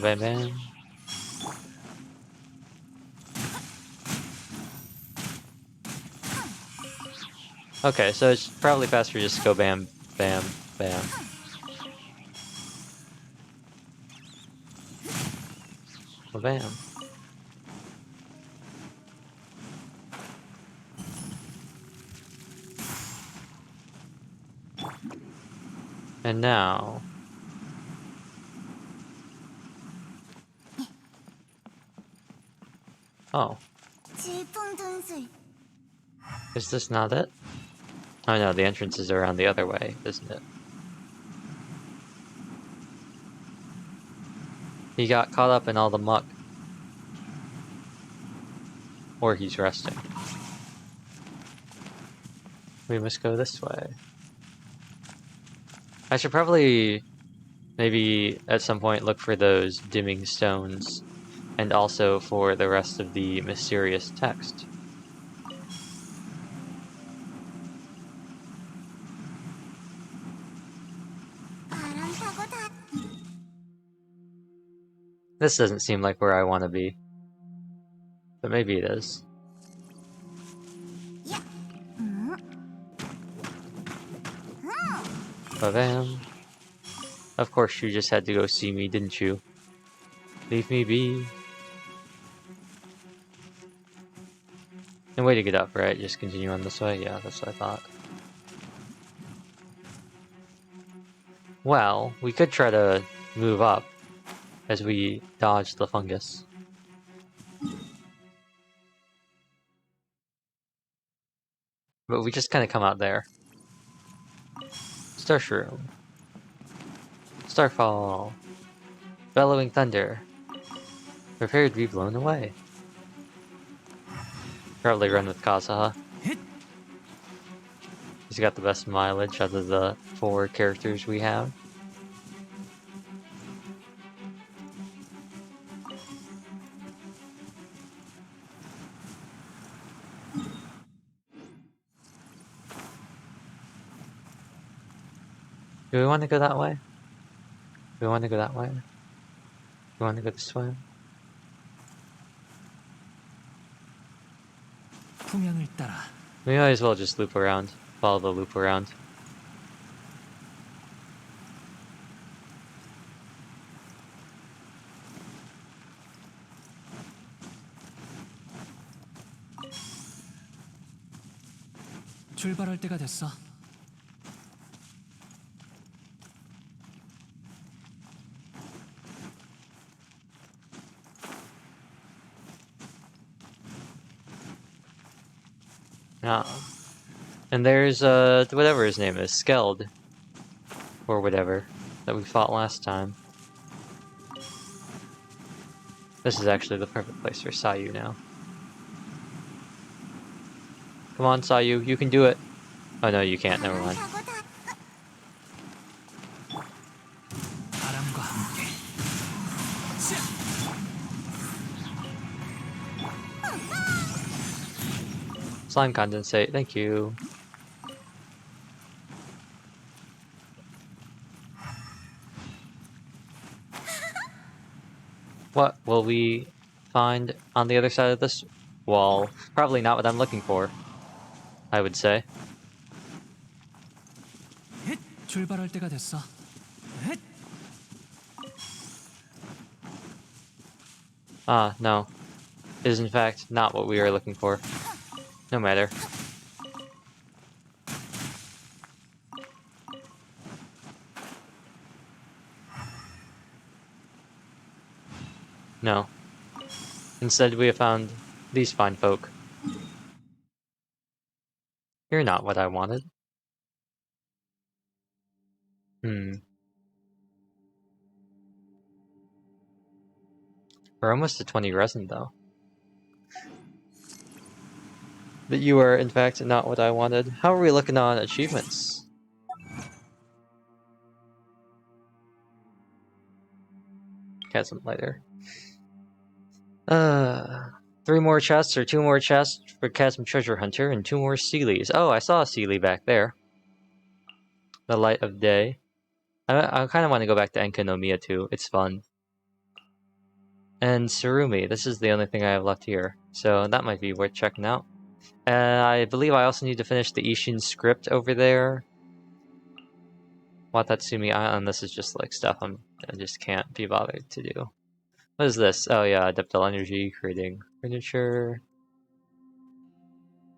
[SPEAKER 3] Bam bam. Okay, so it's probably faster just to go bam, bam, bam. Well, bam. And now... Oh. Is this not it? Oh no, the entrance is around the other way, isn't it? He got caught up in all the muck. Or he's resting. We must go this way. I should probably, maybe at some point, look for those dimming stones. And also for the rest of the mysterious text. This doesn't seem like where I want to be. But maybe it is. Ba-bam. Of course you just had to go see me, didn't you? Leave me be. And way to get up, right? Just continue on this way? Yeah, that's what I thought. Well, we could try to move up as we dodge the fungus. But we just kind of come out there. Star Shroom. Starfall. Bellowing Thunder. Prepare to be blown away. Probably run with Kazuha. He's got the best mileage out of the 4 characters we have. Do we want to go that way? Do we want to go that way? Do we want to go this way?
[SPEAKER 4] 풍향을 따라
[SPEAKER 3] We might as well just loop around. Follow the loop around.
[SPEAKER 4] 출발할 때가 됐어.
[SPEAKER 3] Yeah. And there's, whatever his name is, Skeld. Or whatever, that we fought last time. This is actually the perfect place for Sayu now. Come on, Sayu, you can do it. Oh no, you can't, never mind.
[SPEAKER 4] 바람과 함께.
[SPEAKER 3] Slime condensate, thank you. What will we find on the other side of this wall? Probably not what I'm looking for, I would say.
[SPEAKER 4] 출발할 때가 됐어.
[SPEAKER 3] Ah, no. It is in fact not what we are looking for. No matter. No. Instead we have found these fine folk. You're not what I wanted. We're almost at 20 resin though. But you are in fact not what I wanted. How are we looking on achievements? Chasm Lighter. 3 more chests or 2 more chests for Chasm Treasure Hunter and 2 more Sealies. Oh, I saw a Sealy back there. The Light of Day. I kind of want to go back to Enkanomiya too. It's fun. And Surumi. This is the only thing I have left here. So that might be worth checking out. I believe I also need to finish the Ishin script over there. Watatsumi Island. This is just like stuff I just can't be bothered to do. What is this? Oh yeah, Adeptal Energy, creating furniture.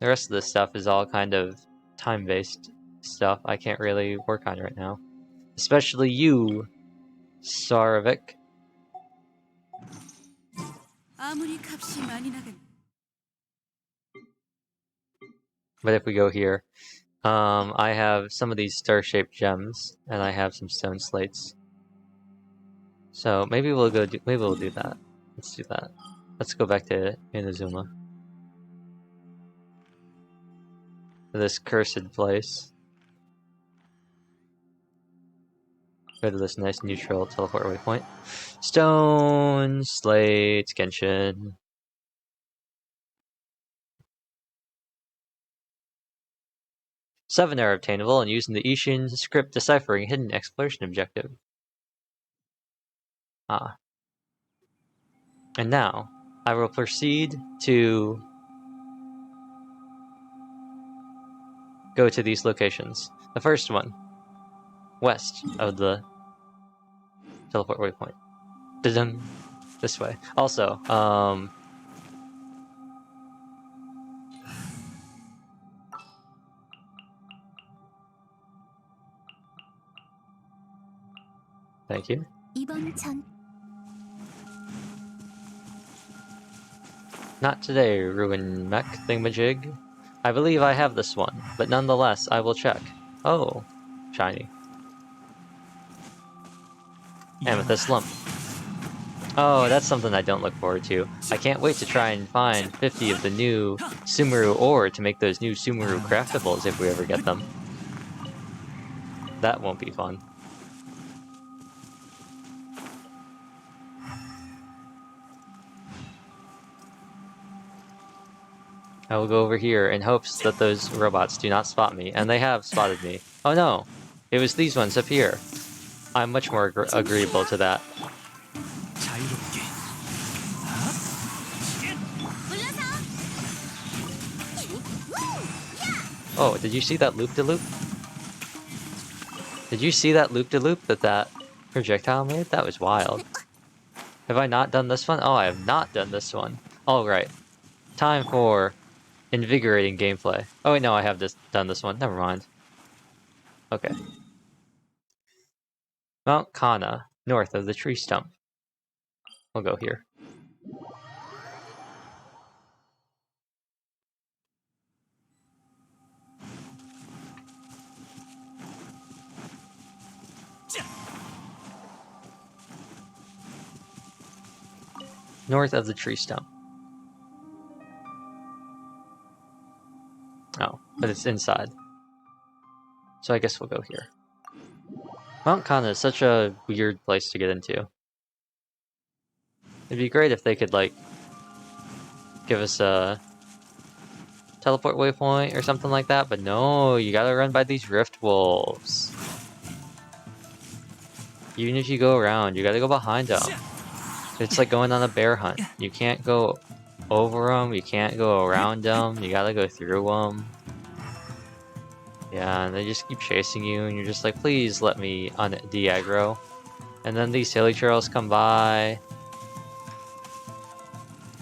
[SPEAKER 3] The rest of this stuff is all kind of time-based stuff I can't really work on right now. Especially you, Saravik. But if we go here, I have some of these star-shaped gems, and I have some stone slates. So maybe maybe we'll do that. Let's do that. Let's go back to Inazuma. This cursed place. Go to this nice neutral teleport waypoint. Stone, slates, genshin. Seven are obtainable and using the Ishin script deciphering hidden exploration objective. Ah. And now, I will proceed to go to these locations. The first one, west of the teleport waypoint. Da-dum. This way. Also, thank you.
[SPEAKER 1] 이번 전
[SPEAKER 3] Not today, ruin mech thingamajig. I believe I have this one, but nonetheless, I will check. Oh, shiny. Amethyst lump. Oh, that's something I don't look forward to. I can't wait to try and find 50 of the new Sumeru ore to make those new Sumeru craftables if we ever get them. That won't be fun. I will go over here in hopes that those robots do not spot me, and they have spotted me. Oh no! It was these ones up here. I'm much more agreeable to that.
[SPEAKER 4] 자유롭게.
[SPEAKER 3] Oh, did you see that loop-de-loop? Did you see that loop-de-loop that projectile made? That was wild. Have I not done this one? Oh, I have not done this one. Alright. Time for invigorating gameplay. Oh wait, no, I have done this one. Never mind. Okay. Mount Kana, north of the tree stump. We'll go here. North of the tree stump. Oh, but it's inside. So I guess we'll go here. Mount Kana is such a weird place to get into. It'd be great if they could, like, give us a teleport waypoint or something like that, but no, you gotta run by these rift wolves. Even if you go around, you gotta go behind them. It's like going on a bear hunt. You can't go over them, you can't go around them, you gotta go through them. Yeah, and they just keep chasing you, and you're just like, please let me de-aggro. And then these hilly trails come by.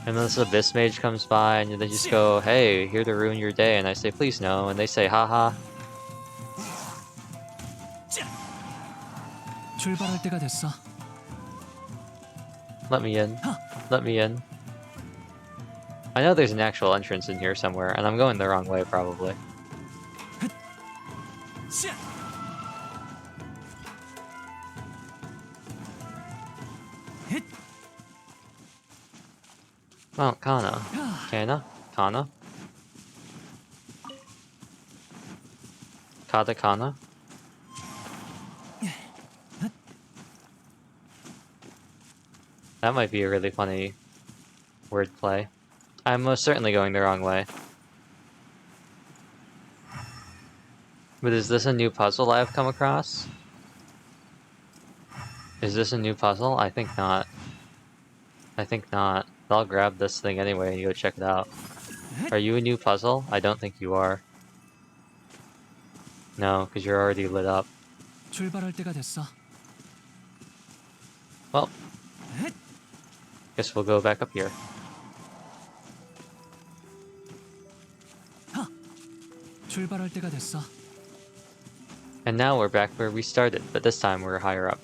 [SPEAKER 3] And then this abyss mage comes by, and they just go, hey, here to ruin your day. And I say, please no. And they say, haha.
[SPEAKER 4] 출발할 때가 됐어.
[SPEAKER 3] Let me in. Let me in. I know there's an actual entrance in here somewhere, and I'm going the wrong way, probably. Mount Kana. Kana? Katakana? That might be a really funny wordplay. I'm most certainly going the wrong way. But is this a new puzzle I've come across? Is this a new puzzle? I think not. I think not. But I'll grab this thing anyway and go check it out. Are you a new puzzle? I don't think you are. No, because you're already lit up.
[SPEAKER 4] 출발할 때가 됐어.
[SPEAKER 3] Well, guess we'll go back up here.
[SPEAKER 4] 출발할 때가 됐어.
[SPEAKER 3] And now we're back where we started, but this time we're higher up.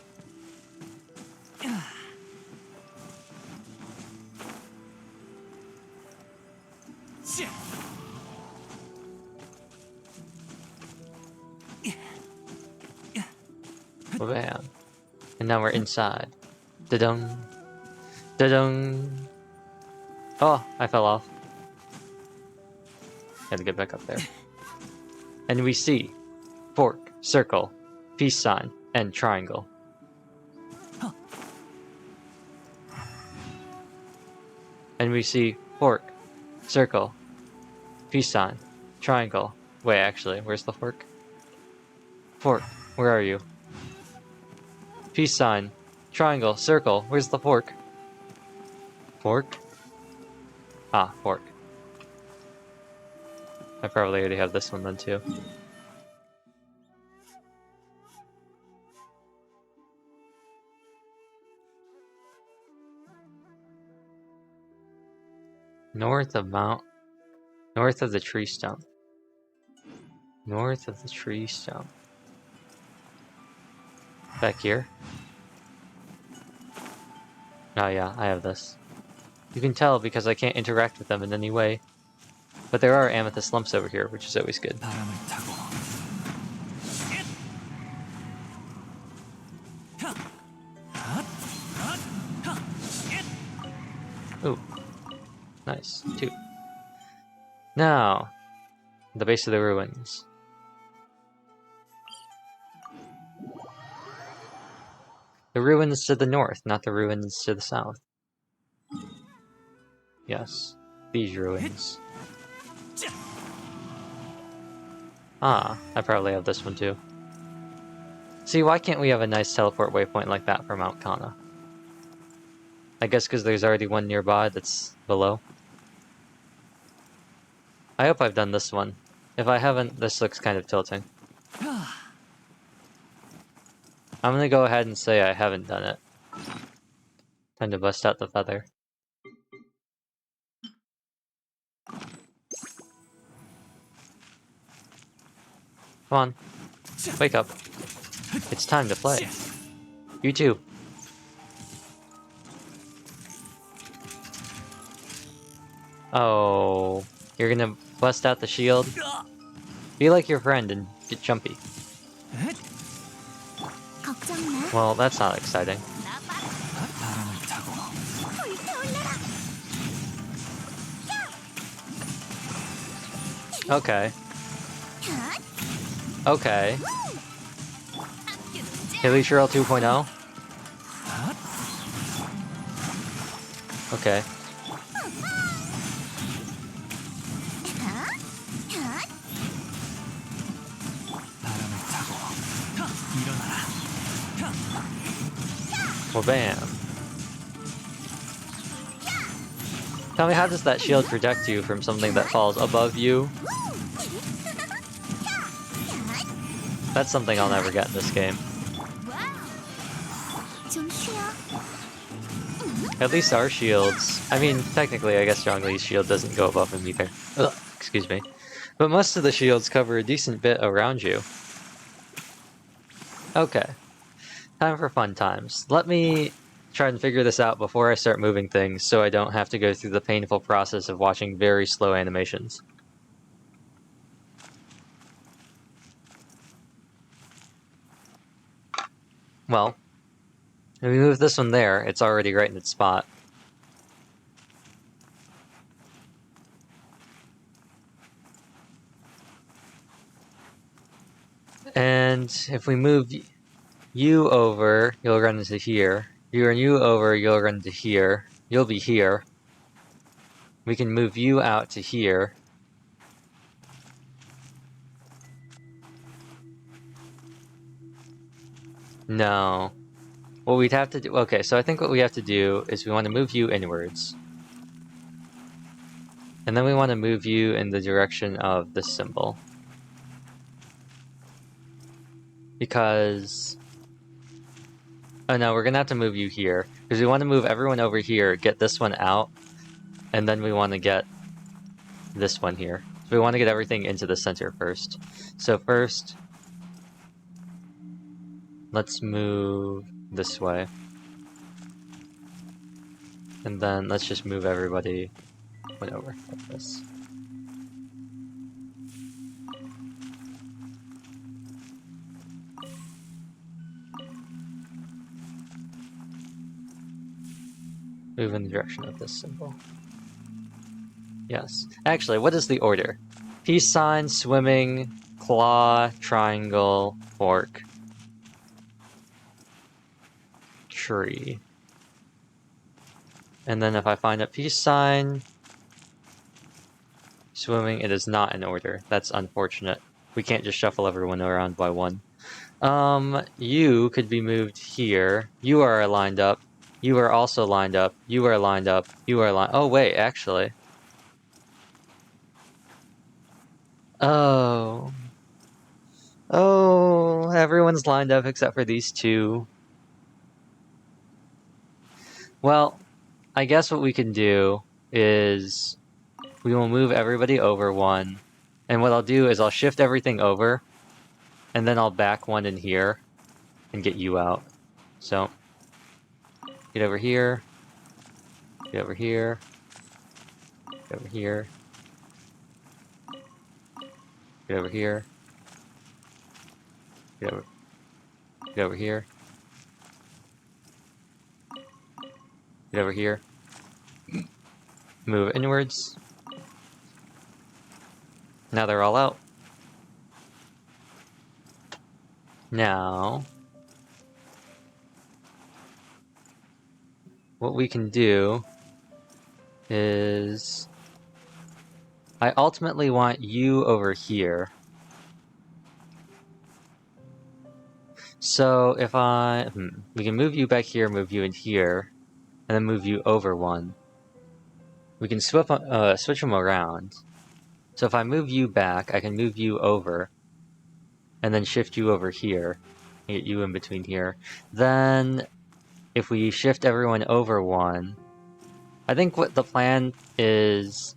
[SPEAKER 3] Bam. And now we're inside. Da-dung. Da-dung. Oh, I fell off. Had to get back up there. And we see fork, circle, peace sign, and triangle. And we see fork, circle, peace sign, triangle. Wait, actually, where's the fork? Fork, where are you? Peace sign, triangle, circle, where's the fork? Fork? Ah, fork. I probably already have this one then too. North of the tree stump. North of the tree stump. Back here? Oh yeah, I have this. You can tell because I can't interact with them in any way. But there are amethyst lumps over here, which is always good.
[SPEAKER 4] 바람을 타고
[SPEAKER 3] Ooh. Nice. 2. Now, the base of the ruins. The ruins to the north, not the ruins to the south. Yes, these ruins. Ah, I probably have this one too. See, why can't we have a nice teleport waypoint like that for Mount Kana? I guess because there's already one nearby that's below. I hope I've done this one. If I haven't, this looks kind of tilting. I'm gonna go ahead and say I haven't done it. Time to bust out the feather. Come on. Wake up. It's time to play. You too. Oh, you're gonna bust out the shield? Be like your friend and get jumpy.
[SPEAKER 1] 걱정 마.
[SPEAKER 3] Well, that's not exciting.
[SPEAKER 4] 바람을 타고
[SPEAKER 3] Okay. Okay. Hilly Shrill 2.0? Okay.
[SPEAKER 4] 바람을 타고 일어나라.
[SPEAKER 3] Well, bam. Tell me, how does that shield protect you from something that falls above you? That's something I'll never get in this game.
[SPEAKER 1] 좀 쉬어.
[SPEAKER 3] At least our shields... I mean, technically, I guess Zhongli's shield doesn't go above him either. Ugh, excuse me. But most of the shields cover a decent bit around you. Okay. Time for fun times. Let me try and figure this out before I start moving things so I don't have to go through the painful process of watching very slow animations. Well, if we move this one there, it's already right in its spot. And if we move you over, you'll run into here. You run you over, you'll run into here. You'll be here. We can move you out to here. No. What we'd have to do... Okay, so I think what we have to do is we want to move you inwards. And then we want to move you in the direction of this symbol. Because... Oh no, we're gonna have to move you here. Because we want to move everyone over here, get this one out, and then we want to get this one here. So we want to get everything into the center first. So first... let's move this way. And then let's just move everybody over like this. Move in the direction of this symbol. Yes. Actually, what is the order? Peace sign, swimming, claw, triangle, fork, tree. And then if I find a peace sign, swimming, it is not in order. That's unfortunate. We can't just shuffle everyone around by one. You could be moved here. You are lined up. You are also lined up. You are lined up. You are lined. Oh wait, actually. Oh. Oh, everyone's lined up except for these two. Well, I guess what we can do is we will move everybody over one. And what I'll do is I'll shift everything over, and then I'll back one in here and get you out. So, get over here, get over here, get over here, get over here, get over here, get over here. Move inwards. Now they're all out. Now, what we can do is I ultimately want you over here. So if we can move you back here, move you in here, and then move you over one. We can switch them around. So if I move you back, I can move you over, and then shift you over here, and get you in between here. Then, if we shift everyone over one, I think what the plan is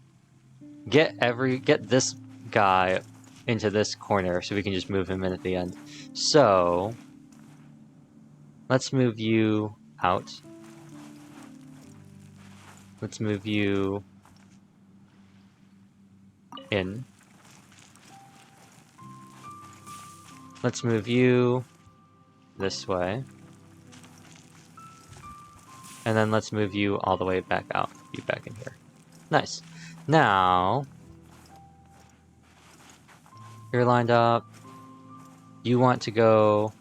[SPEAKER 3] get this guy into this corner so we can just move him in at the end. So let's move you out. Let's move you in. Let's move you this way. And then let's move you all the way back out. You back in here. Nice. Now, you're lined up. You want to go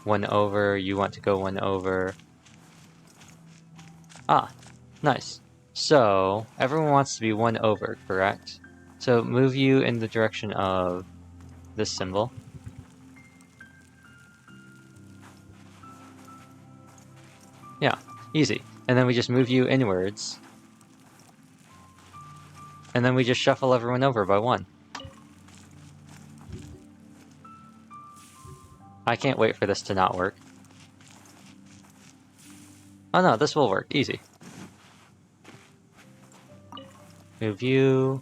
[SPEAKER 3] one over. You want to go one over. Ah, nice. So, everyone wants to be one over, correct? So, move you in the direction of this symbol. Yeah, easy. And then we just move you inwards. And then we just shuffle everyone over by one. I can't wait for this to not work. Oh no, this will work. Easy. Move you.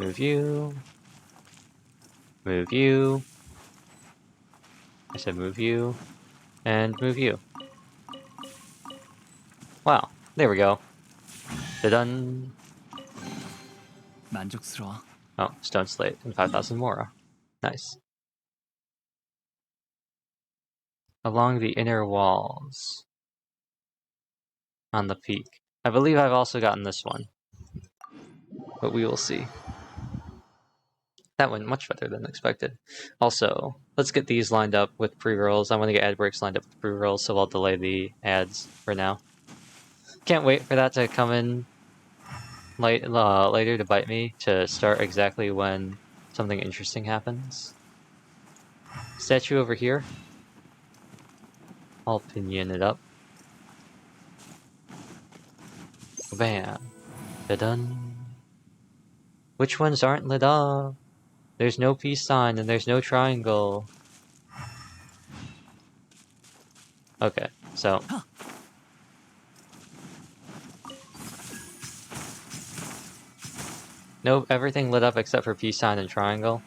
[SPEAKER 3] Move you. Move you. I said move you. And move you. Wow, there we go. Da-dun.
[SPEAKER 4] 만족스러워.
[SPEAKER 3] Oh, stone slate and 5,000 mora. Nice. Along the inner walls. On the peak. I believe I've also gotten this one. But we will see. That went much better than expected. Also, let's get these lined up with pre-rolls. I want to get ad breaks lined up with pre-rolls, so I'll delay the ads for now. Can't wait for that to come in later to bite me, to start exactly when something interesting happens. Statue over here. I'll pinion it up. Bam. Da-dun. Which ones aren't lit up? There's no peace sign and there's no triangle. Okay, so... Nope, everything lit up except for peace sign and triangle.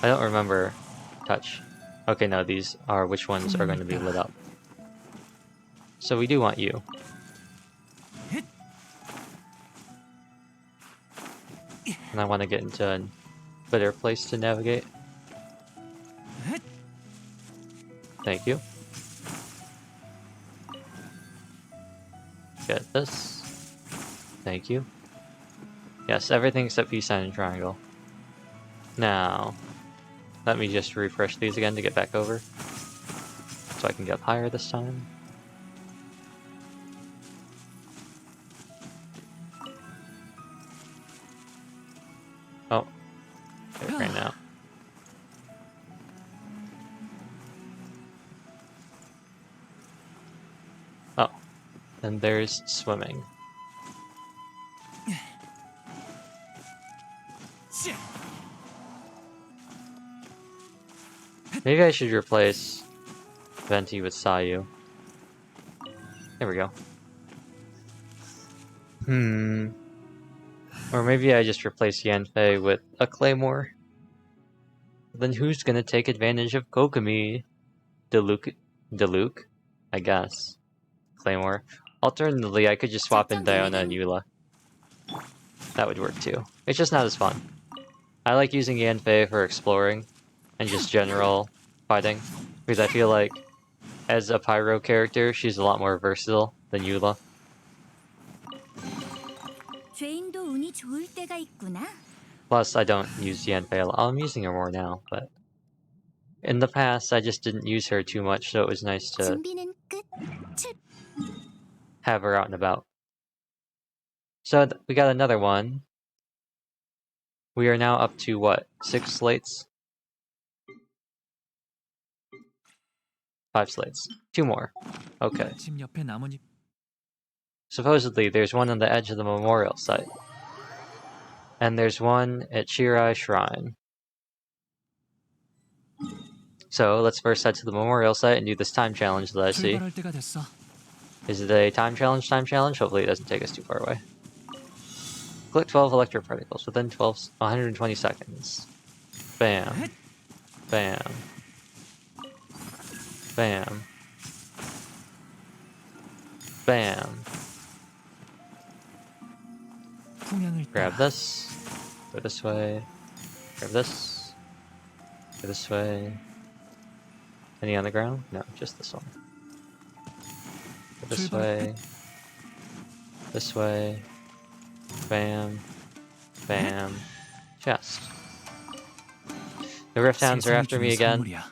[SPEAKER 3] I don't remember. Touch. Okay, no, these are which ones are going to be lit up. So we do want you. And I want to get into a better place to navigate. Thank you. Get this. Thank you. Yes, everything except peace sign and triangle. Now, let me just refresh these again to get back over. So I can get up higher this time. Oh, it ran out. Oh, and there's swimming. Maybe I should replace Venti with Sayu. There we go. Or maybe I just replace Yanfei with a Claymore. Then who's gonna take advantage of Kokomi? Diluc? I guess. Claymore. Alternatively, I could just swap in Diona and Eula. That would work too. It's just not as fun. I like using Yanfei for exploring and just general fighting, because I feel like as a Pyro character, she's a lot more versatile than Eula.
[SPEAKER 1] 죄인도 운이 좋을 때가 있구나.
[SPEAKER 3] Plus, I don't use Yanfei a lot. I'm using her more now, but in the past, I just didn't use her too much, so it was nice to
[SPEAKER 1] 준비는 끝.
[SPEAKER 3] have her out and about. So we got another one. We are now up to what? 6 slates? 5 slates. 2 more. Okay.
[SPEAKER 4] 집 옆에 나뭇잎
[SPEAKER 3] Supposedly, there's one on the edge of the memorial site. And there's one at Shirai Shrine. So, let's first head to the memorial site and do this time challenge that I see.
[SPEAKER 4] 출발할 때가 됐어.
[SPEAKER 3] Is it a time challenge? Hopefully it doesn't take us too far away. Collect 12 electroparticles within 120 seconds. Bam. Bam. Bam. Bam.
[SPEAKER 4] 풍향을
[SPEAKER 3] Grab
[SPEAKER 4] 따라
[SPEAKER 3] this. Go this way. Grab this. Go this way. Any on the ground? No, just this one. Go this way. This way. Bam. Bam. Chest. The Rift Hounds are
[SPEAKER 4] 세상이
[SPEAKER 3] after
[SPEAKER 4] 주는
[SPEAKER 3] me again.
[SPEAKER 4] 선물이야.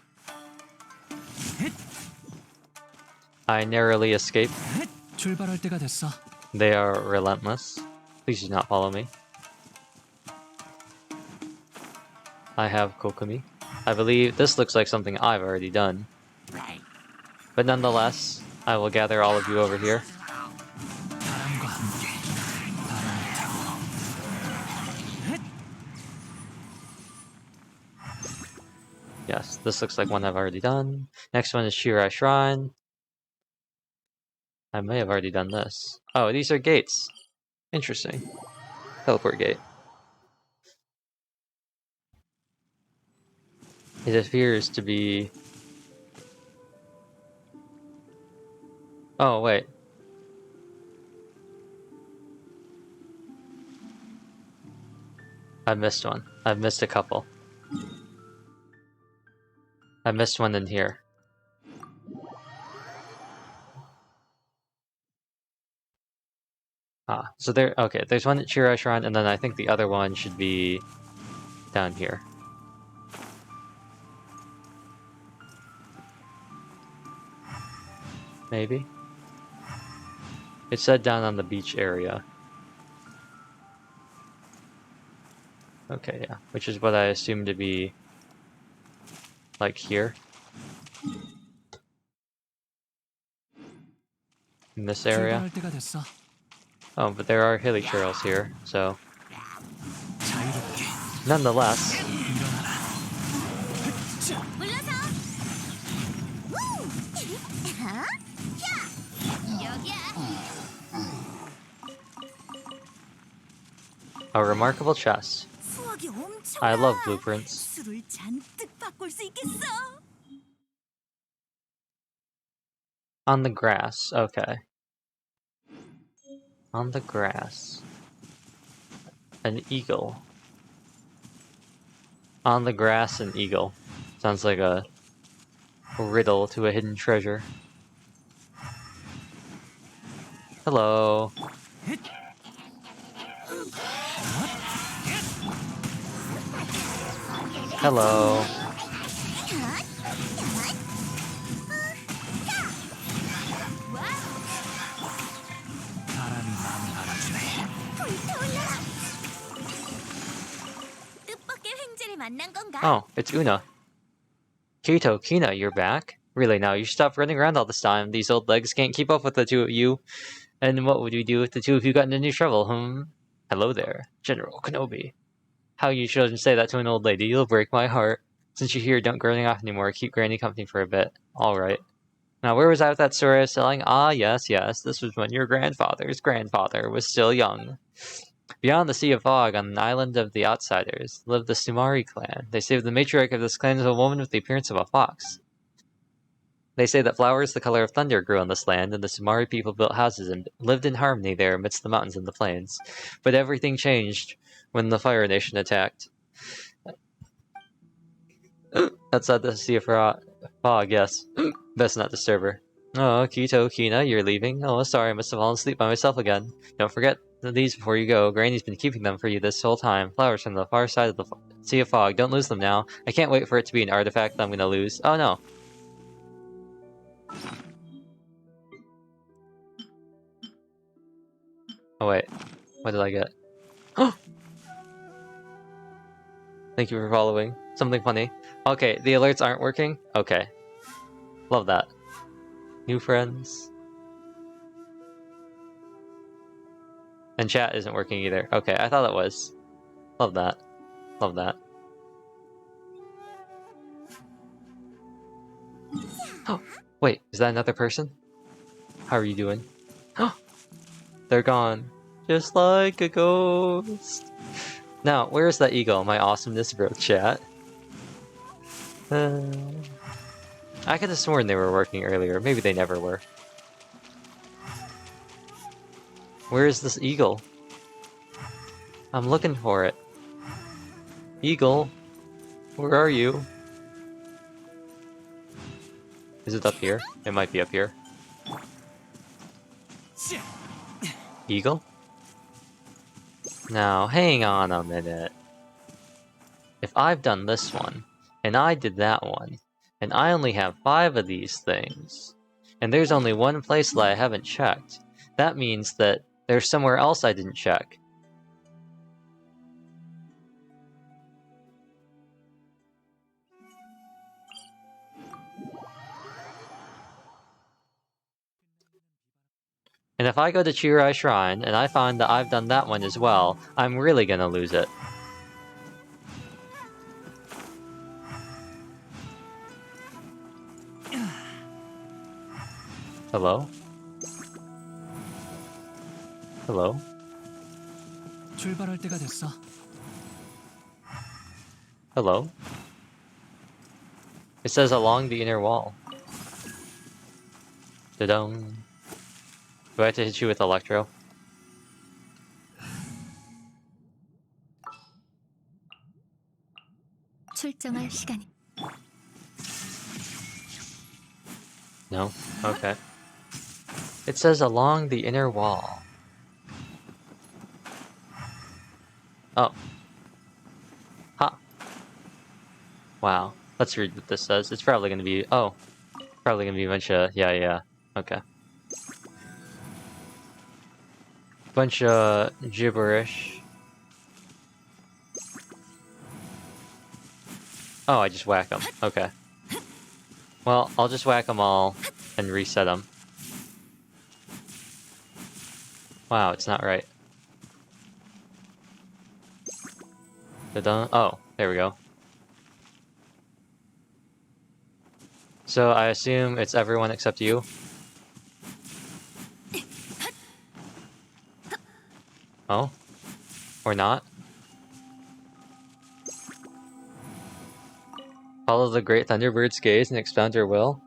[SPEAKER 3] I narrowly escape.
[SPEAKER 4] 출발할 때가 됐어.
[SPEAKER 3] They are relentless. Please do not follow me. I have Kokomi. I believe this looks like something I've already done. But nonetheless, I will gather all of you over here.
[SPEAKER 4] 바람과 함께 바람을 타고
[SPEAKER 3] Yes, this looks like one I've already done. Next one is Shirai Shrine. I may have already done this. Oh, these are gates. Interesting. Teleport gate. It appears to be... Oh, wait. I missed one. I've missed a couple. I missed one in here. Ah, so there... Okay, there's one at Shirai Shrine, and then I think the other one should be down here. Maybe? It said down on the beach area. Okay, yeah. Which is what I assume to be... like here. In this area.
[SPEAKER 4] 출발할 때가 됐어.
[SPEAKER 3] Oh, but there are hilly trails here, so...
[SPEAKER 4] 자유롭게
[SPEAKER 3] Nonetheless,
[SPEAKER 4] 일어나라.
[SPEAKER 1] 물러서. 여기야.
[SPEAKER 3] a remarkable chest.
[SPEAKER 1] 수확이 엄청.
[SPEAKER 3] I love blueprints.
[SPEAKER 1] 술을 잔뜩 바꿀 수 있겠어.
[SPEAKER 3] On the grass, okay. On the grass. An eagle. On the grass, an eagle. Sounds like a riddle to a hidden treasure. Hello. Hello.
[SPEAKER 4] 바람이 마음을 알아주네.
[SPEAKER 1] 뜻밖의 횡재를 만난 건가?
[SPEAKER 3] Oh, it's Una. Keito, Kina, you're back? Really now, you should stop running around all this time. These old legs can't keep up with the two of you. And what would we do if the two of you got into any trouble, Hello there, General Kenobi. How you shouldn't say that to an old lady, you'll break my heart. Since you're here, don't go running off anymore, keep Granny company for a bit. Alright. Now, where was I with that story I was telling? Ah, yes, this was when your grandfather's grandfather was still young. Beyond the Sea of Fog, on an island of the Outsiders, lived the Sumari clan. They say the matriarch of this clan is a woman with the appearance of a fox. They say that flowers the color of thunder grew on this land, and the Sumari people built houses and lived in harmony there amidst the mountains and the plains. But everything changed when the Fire Nation attacked. Outside the Sea of Fog, yes. Best not disturb her. Oh, Kito, Kina, you're leaving? Oh, sorry, I must have fallen asleep by myself again. Don't forget these before you go. Granny's been keeping them for you this whole time. Flowers from the far side of the Sea of Fog. Don't lose them now. I can't wait for it to be an artifact that I'm gonna lose. Oh no. Oh wait. What did I get? Thank you for following. Something funny. Okay, the alerts aren't working? Okay. Love that. New friends. And chat isn't working either. Okay, I thought it was. Love that. Love that. Oh, wait, is that another person? How are you doing? Oh, they're gone. Just like a ghost. Now, where's that eagle? My awesomeness broke chat. I could have sworn they were working earlier. Maybe they never were. Where is this eagle? I'm looking for it. Eagle, where are you? Is it up here? It might be up here. Eagle? Now, hang on a minute. If I've done this one, and I did that one, and I only have 5 of these things, and there's only one place that I haven't checked, that means that there's somewhere else I didn't check. And if I go to Chirai Shrine, and I find that I've done that one as well, I'm really gonna lose it. Hello? Hello?
[SPEAKER 4] 출발할 때가 됐어.
[SPEAKER 3] Hello? It says along the inner wall. Da-dum. Do I have to hit you with Electro?
[SPEAKER 1] 출정할 시간이.
[SPEAKER 3] No? Okay. It says along the inner wall. Oh. Ha. Wow. Let's read what this says. It's probably gonna be... Oh. Probably gonna be a bunch of... Yeah. Okay. Bunch of gibberish. Oh, I just whack them. Okay. Well, I'll just whack them all and reset them. Wow, it's not right. Oh, there we go. So I assume it's everyone except you? Oh? Or not? Follow the Great Thunderbird's gaze and expound your will?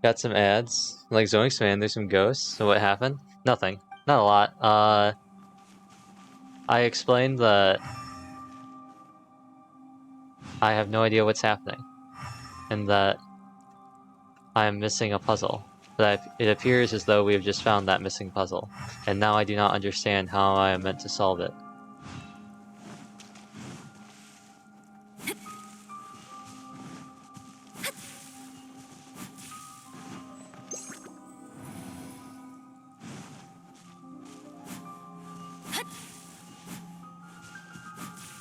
[SPEAKER 3] Got some ads. Like Zoink's man, there's some ghosts. So what happened? Nothing. Not a lot. I explained that I have no idea what's happening. And that I am missing a puzzle. But it appears as though we have just found that missing puzzle, and now I do not understand how I am meant to solve it.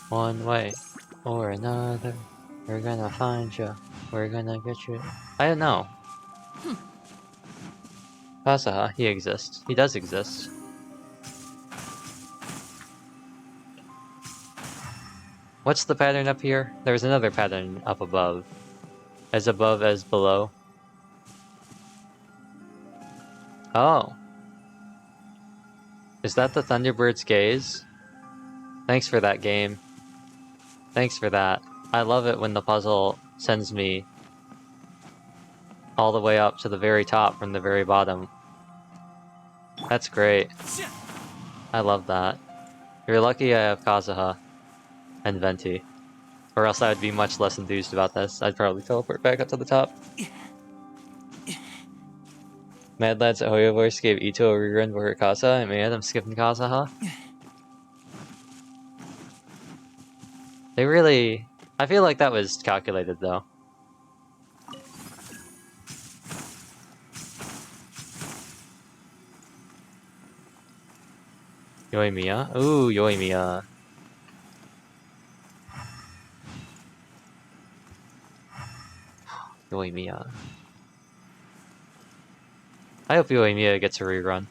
[SPEAKER 3] One way or another, we're gonna find you. We're gonna get you. I don't know. Kasaha, he exists. He does exist. What's the pattern up here? There's another pattern up above. As above as below. Oh. Is that the Thunderbird's gaze? Thanks for that, game. Thanks for that. I love it when the puzzle sends me all the way up to the very top from the very bottom. That's great. I love that. You're lucky I have Kazuha and Venti. Or else I would be much less enthused about this. I'd probably teleport back up to the top. Mad Lads at Hoyo Voice gave Ito a rerun for her Kaza, and man, I'm skipping Kazuha. They really... I feel like that was calculated, though. Yoimiya? Ooh, Yoimiya. Yoimiya. I hope Yoimiya gets a rerun.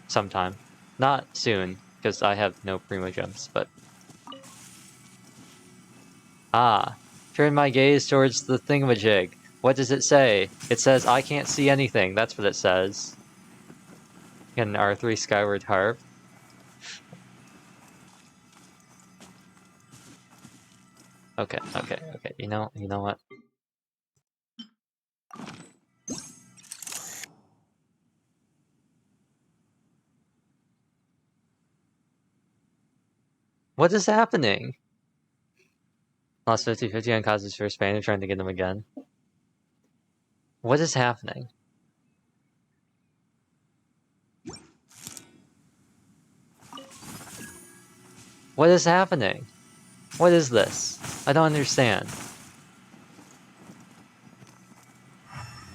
[SPEAKER 3] Sometime. Not soon, because I have no primo jumps, but... Ah. Turn my gaze towards the thingamajig. What does it say? It says, I can't see anything. That's what it says. In R3 Skyward Harp. Okay. You know what? What is happening? Lost 50-50 on Kazu's first banner, trying to get him again. What is happening? What is happening? What is this? I don't understand.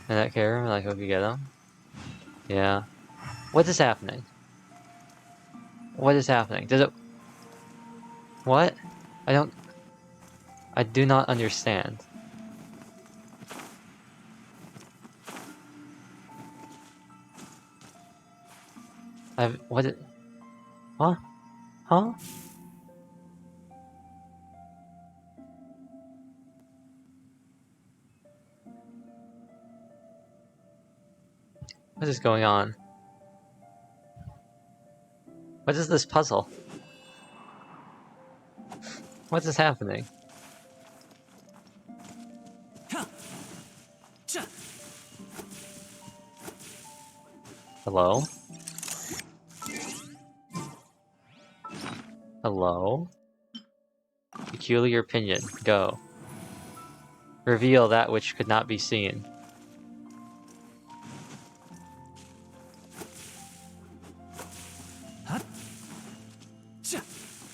[SPEAKER 3] And that Karam, I hope you get him. Yeah. What is happening? What is happening? Does it... What? I do not understand. What it... Huh? Huh? What is going on? What is this puzzle? What is happening? Hello? Hello? Peculiar opinion. Go. Reveal that which could not be seen.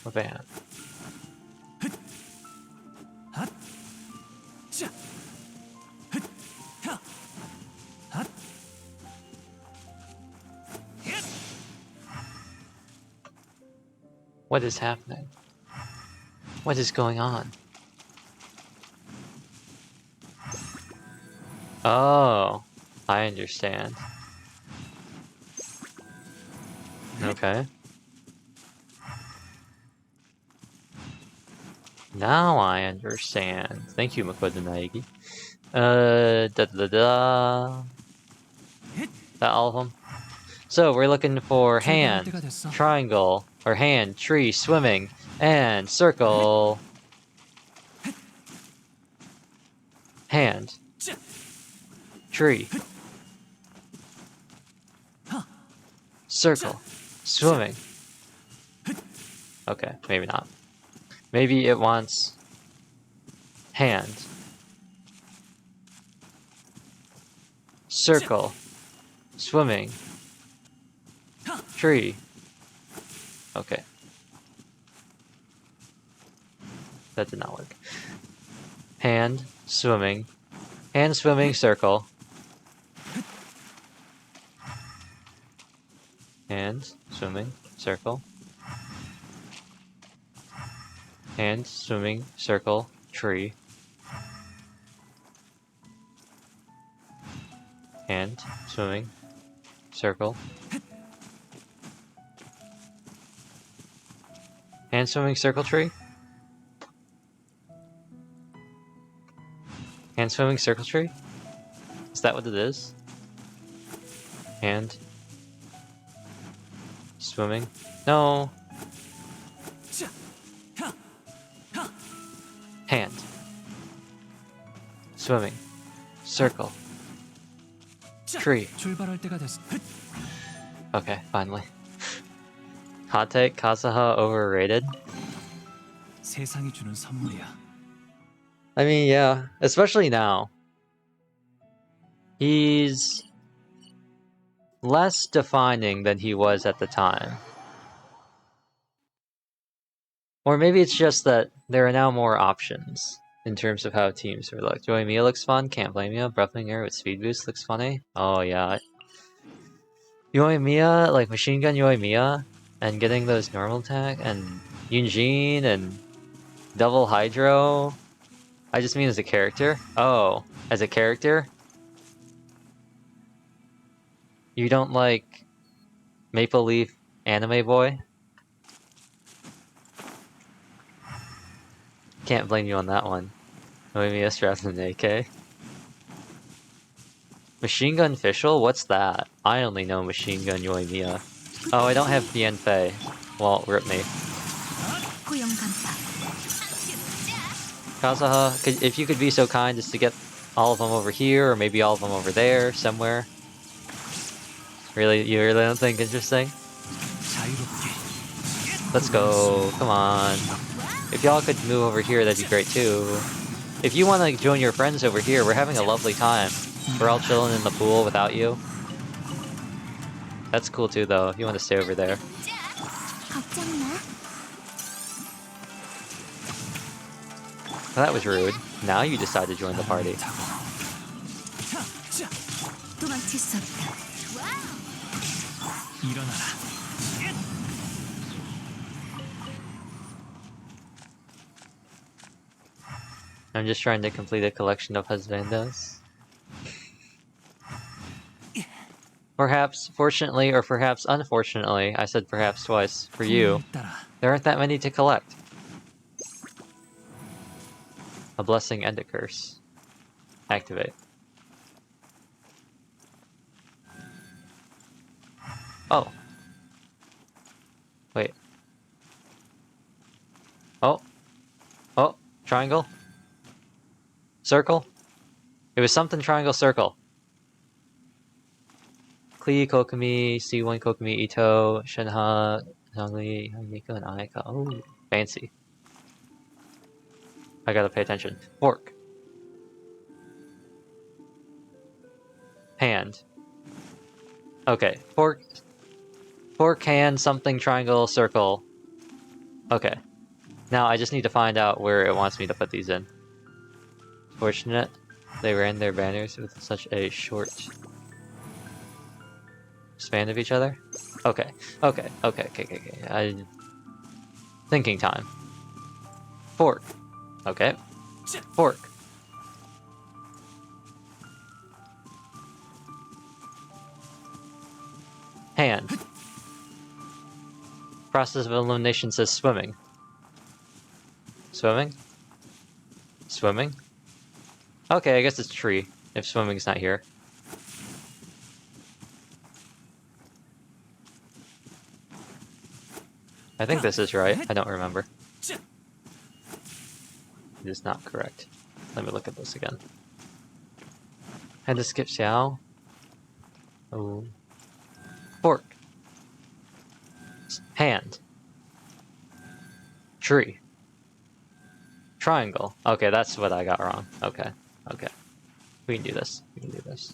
[SPEAKER 3] What they have? What is happening? What is going on? Oh, I understand. Okay. Now I understand. Thank you, Makoto Naegi. That all of them? So we're looking for hand, triangle, or hand, tree, swimming, and circle. Hand. Tree. Circle. Swimming. Okay, maybe not. Maybe it wants hand. Circle. Swimming. Tree. Okay. That did not work. Hand, swimming. Hand, swimming, circle. Hand, swimming, circle. Hand, swimming, circle, tree. Hand, swimming, circle. Hand, swimming, circle, tree. Hand, swimming, circle, tree? Is that what it is? Hand. Swimming? No. Hand. Swimming. Circle. Tree.
[SPEAKER 4] 출발할 때가 됐어.
[SPEAKER 3] Okay, finally. Hot take, Kazuha overrated?
[SPEAKER 4] 세상이 주는 선물이야.
[SPEAKER 3] I mean, yeah, especially now. He's less defining than he was at the time. Or maybe it's just that there are now more options in terms of how teams are looked. Yoimiya looks fun, can't blame you. Breathlinger with speed boost looks funny. Oh yeah. Yoimiya, like machine gun Yoimiya, and getting those normal attack, and Yunjin, and double Hydro. I just mean as a character. Oh, as a character? You don't like Maple Leaf Anime Boy? Can't blame you on that one. Yoimiya strapped in an AK. Machine Gun Official? What's that? I only know Machine Gun Yoimiya. Oh, I don't have Bienfei. Well, rip me.
[SPEAKER 1] 고용 간파.
[SPEAKER 3] Kazuha, if you could be so kind as to get all of them over here, or maybe all of them over there, somewhere. Really? You really don't think interesting?
[SPEAKER 4] 자유롭게.
[SPEAKER 3] Let's go. Come on. If y'all could move over here, that'd be great too. If you want to join your friends over here, we're having a lovely time. We're all chilling in the pool without you. That's cool too, though. If you want to stay over there.
[SPEAKER 1] 걱정 마.
[SPEAKER 3] Well, that was rude. Now you decide to join the party.
[SPEAKER 1] 도망칠 수 없다.
[SPEAKER 4] 일어나라.
[SPEAKER 3] I'm just trying to complete a collection of husbandos. Perhaps, fortunately, or perhaps unfortunately, I said perhaps twice, for you,
[SPEAKER 4] 따라.
[SPEAKER 3] there aren't that many to collect. A blessing and a curse. Activate. Oh. Wait. Oh. Oh. Triangle. Circle. It was something triangle circle. Klee, Kokumi, C1 Kokumi, Ito, Shenha, Zhongli, Miku, and Aika. Oh, fancy. I gotta pay attention. Fork. Hand. Okay, fork. Fork, hand, something, triangle, circle. Okay. Now I just need to find out where it wants me to put these in. Fortunate, they ran their banners with such a short span of each other. Okay. Thinking time. Fork. Okay. Fork. Hand. Process of elimination says swimming. Swimming? Swimming? Okay, I guess it's tree, if swimming's not here. I think this is right. I don't remember. It is not correct. Let me look at this again. Had to skip Xiao. Oh. Fork. Hand. Tree. Triangle. Okay, that's what I got wrong. Okay. Okay. We can do this. We can do this.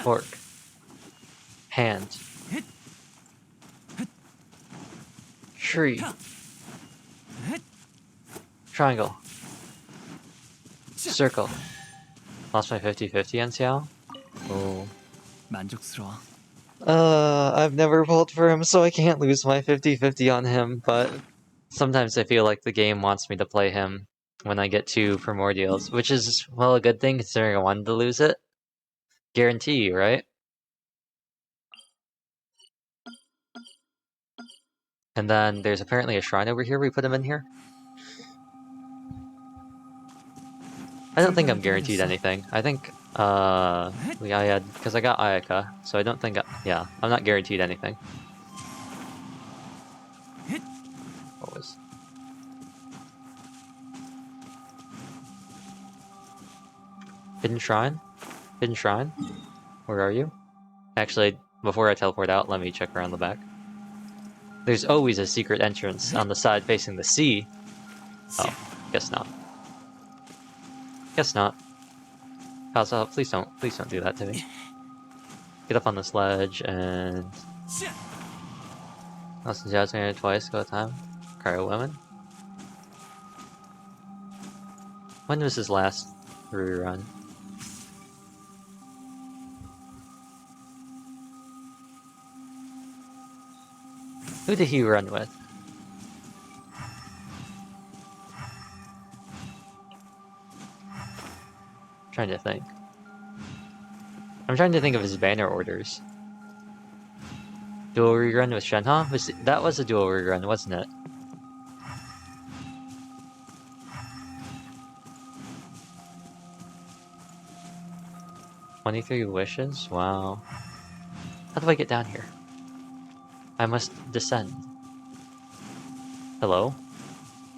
[SPEAKER 3] Fork. Hand. Tree. Triangle. Circle. Lost my 50-50 on Xiao? Oh.
[SPEAKER 4] 만족스러워.
[SPEAKER 3] I've never pulled for him, so I can't lose my 50-50 on him, but sometimes I feel like the game wants me to play him when I get 2 primordials, which is, well, a good thing considering I wanted to lose it. Guarantee, right? And then there's apparently a shrine over here. We put him in here. I don't think I'm guaranteed anything. I think, I had, because I got Ayaka, so I don't think, yeah, I'm not guaranteed anything. What was... Hidden Shrine? Hidden Shrine? Where are you? Actually, before I teleport out, let me check around the back. There's always a secret entrance on the side facing the sea. Oh, guess not. Guess not. Kaza, please don't do that to me. Get up on this ledge and... Listen, Jasmine twice, go time. Cryo Women. When was his last rerun? Who did he run with? Trying to think. I'm trying to think of his banner orders. Dual rerun with Shenhe? That was a dual rerun, wasn't it? "23 wishes? Wow. How do I get down here? I must descend. Hello?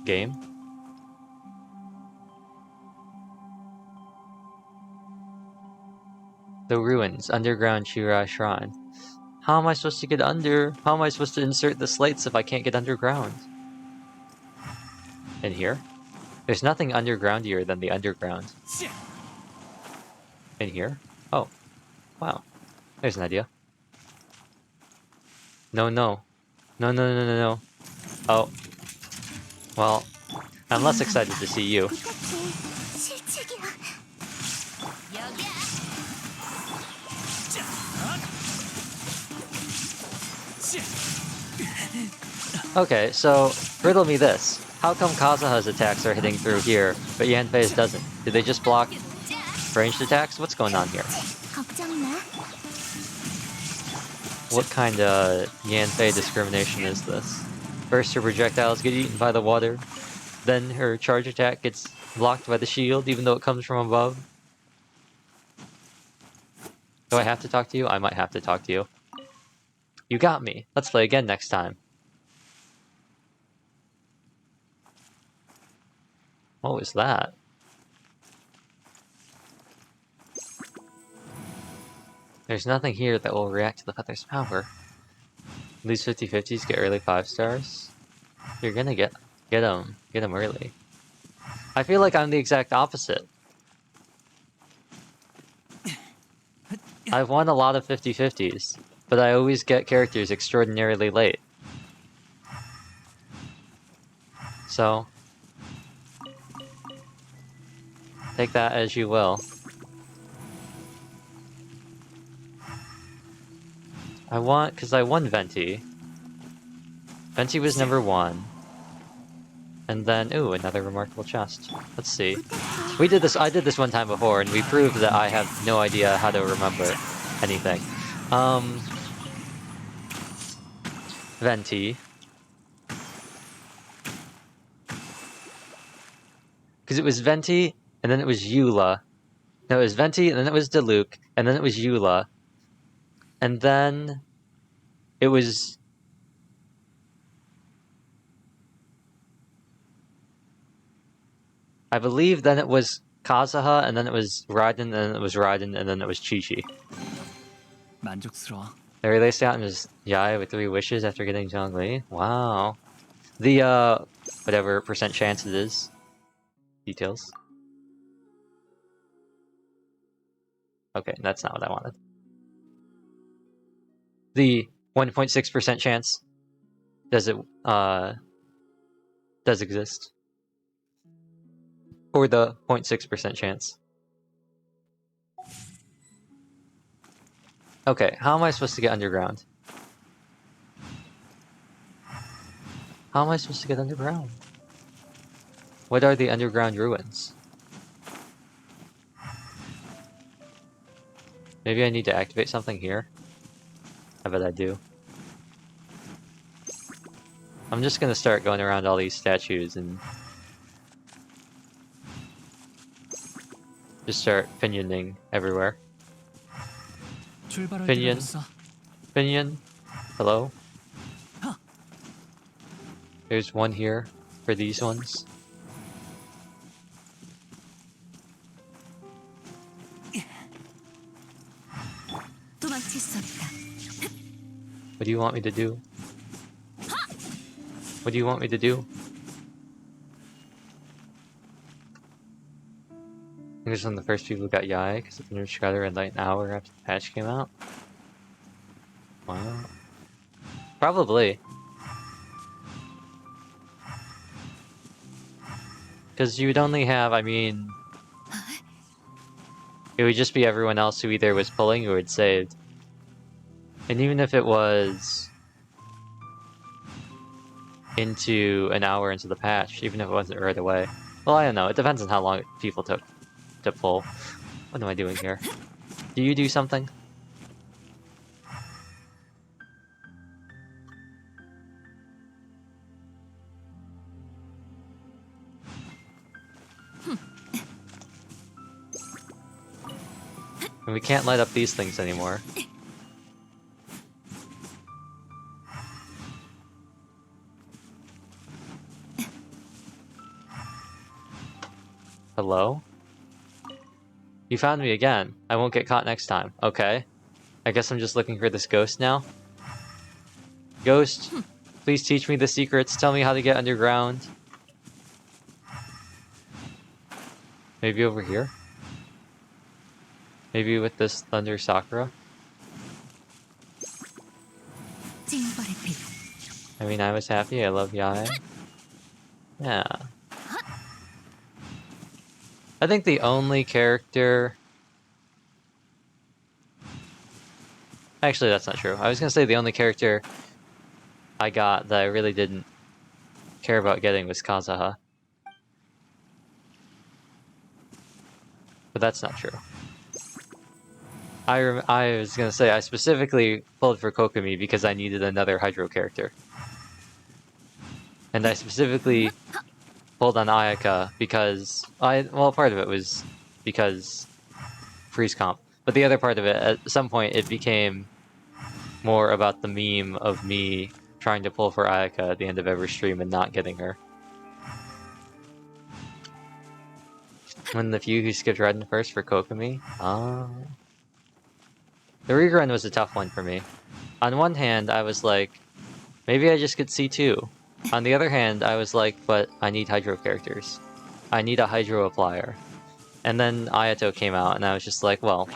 [SPEAKER 3] Game? The ruins, underground Shirai Shrine. How am I supposed to get under? How am I supposed to insert the slates if I can't get underground? In here? There's nothing undergroundier than the underground. In here? Oh. Wow. There's an idea. No, no. No, no, no, no, no. Oh. Well, I'm less excited to see you. Okay, so riddle me this. How come Kazuha's attacks are hitting through here, but Yanfei's doesn't? Did they just block ranged attacks? What's going on here? What kind of Yanfei discrimination is this? First her projectiles get eaten by the water, then her charge attack gets blocked by the shield even though it comes from above. Do I have to talk to you? I might have to talk to you. You got me. Let's play again next time. What was that? There's nothing here that will react to the feather's power. Lose 50-50s, get early 5 stars. You're gonna get them early. I feel like I'm the exact opposite. I've won a lot of 50-50s, but I always get characters extraordinarily late. So, take that as you will. Because I won Venti. Venti was number 1. And then, ooh, another remarkable chest. Let's see. I did this one time before, and we proved that I have no idea how to remember anything. Venti. Because it was Venti, and then it was Eula. No, it was Venti, and then it was Diluc, and then it was Eula. And then it was... I believe then it was Kazuha, and then it was Raiden, and then it was Raiden, and then it was Chi-Chi.
[SPEAKER 4] 만족스러워.
[SPEAKER 3] They released out and just Yai with 3 wishes after getting Zhongli. Wow. The, whatever percent chance it is. Details. Okay, that's not what I wanted. the 1.6% chance does exist, or the 0.6% chance. Okay, how am I supposed to get underground? How am I supposed to get underground? What are the underground ruins? Maybe I need to activate something here? I bet I do. I'm just gonna start going around all these statues and just start pinioning everywhere.
[SPEAKER 4] 출발할 때가
[SPEAKER 3] Pinion.
[SPEAKER 4] 됐어.
[SPEAKER 3] Pinion? Hello? There's one here for these ones.
[SPEAKER 2] 도망칠 수 없다.
[SPEAKER 3] What do you want me to do? What do you want me to do? I think it's one of the first people who got Yai because the nerds got her like an hour after the patch came out. Wow. Probably. Because you would only have, I mean... It would just be everyone else who either was pulling or had saved. And even if it was... into an hour into the patch, even if it wasn't right away. Well, I don't know. It depends on how long people took to pull. What am I doing here? Do you do something? And we can't light up these things anymore. Hello? You found me again. I won't get caught next time. Okay. I guess I'm just looking for this ghost now. Ghost, please teach me the secrets. Tell me how to get underground. Maybe over here? Maybe with this Thunder Sakura?
[SPEAKER 2] 징벌의 빛.
[SPEAKER 3] I mean, I was happy. I love Yai. Yeah. I think the only character... Actually, that's not true. I was gonna say the only character I got that I really didn't care about getting was Kazuha. But that's not true. I was gonna say, I specifically pulled for Kokomi because I needed another Hydro character. And I specifically pulled on Ayaka because... well, part of it was because freeze comp. But the other part of it, at some point, it became more about the meme of me trying to pull for Ayaka at the end of every stream and not getting her. One of the few who skipped Redden first for Kokomi? The rerun was a tough one for me. On one hand, I was like, maybe I just get C2. On the other hand, I was like, but I need Hydro characters. I need a Hydro applier. And then Ayato came out, and I was just like, well,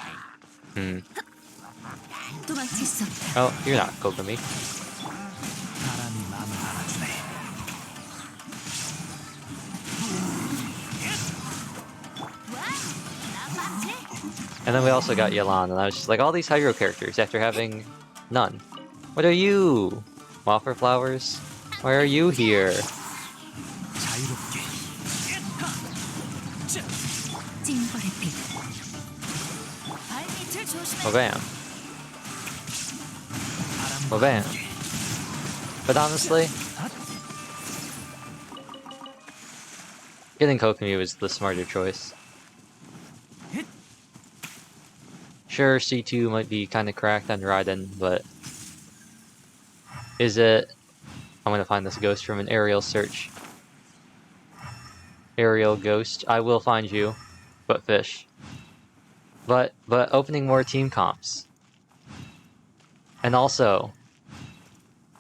[SPEAKER 2] 도망칠 수 없다.
[SPEAKER 3] Oh, you're not Kokomi.
[SPEAKER 4] 바람이 마음을 알아주네.
[SPEAKER 3] And then we also got Yelan, and I was just like, all these Hydro characters after having none. What are you? Waffle Flowers? Why are you here?
[SPEAKER 4] 자유롭게.
[SPEAKER 2] 징벌의 빛. 발밑을 조심해.
[SPEAKER 3] Well, bam. Well, bam. But honestly, getting Kokomi was the smarter choice. Sure, C2 might be kind of cracked on Raiden, but is it? I'm gonna find this ghost from an aerial search. Aerial ghost. I will find you, but fish. But opening more team comps. And also,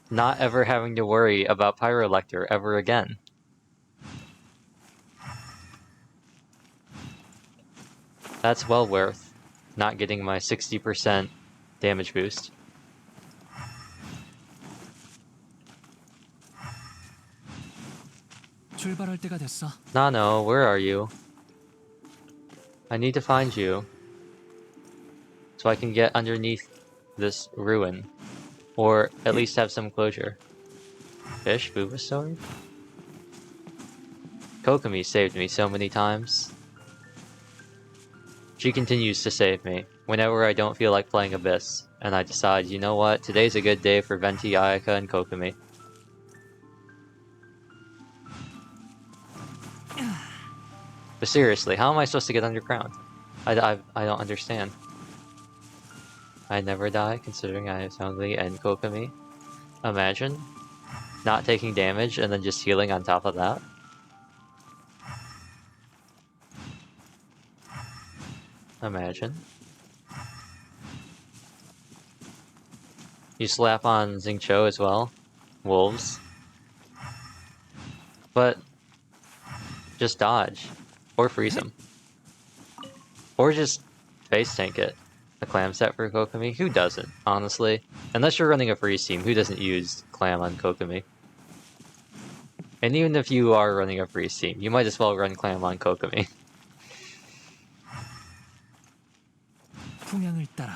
[SPEAKER 3] not ever having to worry about Pyrolector ever again. That's well worth not getting my 60% damage boost.
[SPEAKER 4] 출발할 때가 됐어.
[SPEAKER 3] Nano, where are you? I need to find you. So I can get underneath this ruin. Or at least have some closure. Fish, Bulbasaur? Kokomi saved me so many times. She continues to save me whenever I don't feel like playing Abyss, and I decide, you know what, today's a good day for Venti, Ayaka, and Kokomi. But seriously, how am I supposed to get underground? I don't understand. I never die, considering I have Zhongli and Kokomi. Imagine not taking damage and then just healing on top of that. Imagine. You slap on Xingqiu as well. Wolves. But just dodge. Or freeze him. Or just face tank it. A clam set for Kokomi? Who doesn't, honestly? Unless you're running a freeze team, who doesn't use clam on Kokomi? And even if you are running a freeze team, you might as well run clam on Kokomi.
[SPEAKER 4] 풍향을 따라.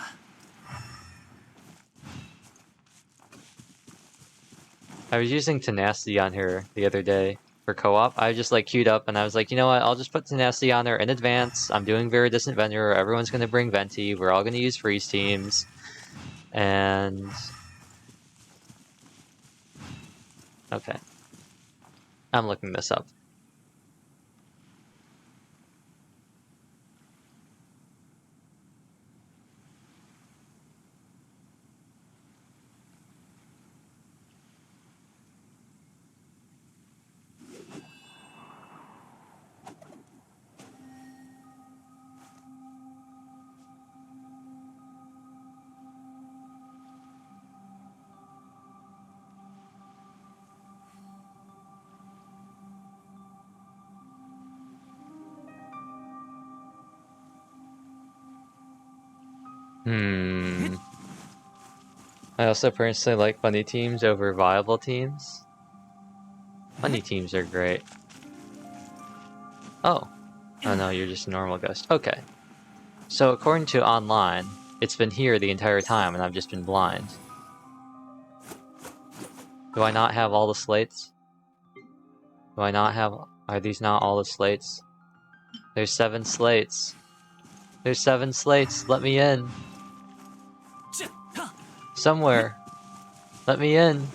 [SPEAKER 3] I was using Tenacity on her the other day for co-op. I just like queued up and I was like, you know what, I'll just put Tenacity on her in advance. I'm doing Viridistant Vendor, everyone's gonna bring Venti, we're all gonna use freeze teams. And... okay. I'm looking this up. I also personally like funny teams over viable teams. Funny teams are great. Oh. Oh no, you're just a normal ghost. Okay. So according to online, it's been here the entire time and I've just been blind. Do I not have all the slates? Do I not have... are these not all the slates? There's 7 slates. There's 7 slates. Let me in. Somewhere. Let me in.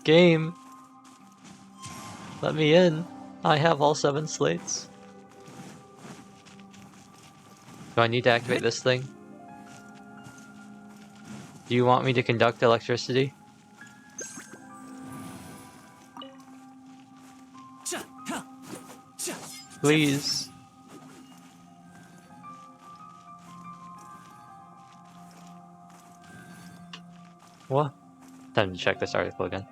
[SPEAKER 3] Game. Let me in. I have all 7 slates. Do I need to activate this thing? Do you want me to conduct electricity? Please. What? Time to check this article again.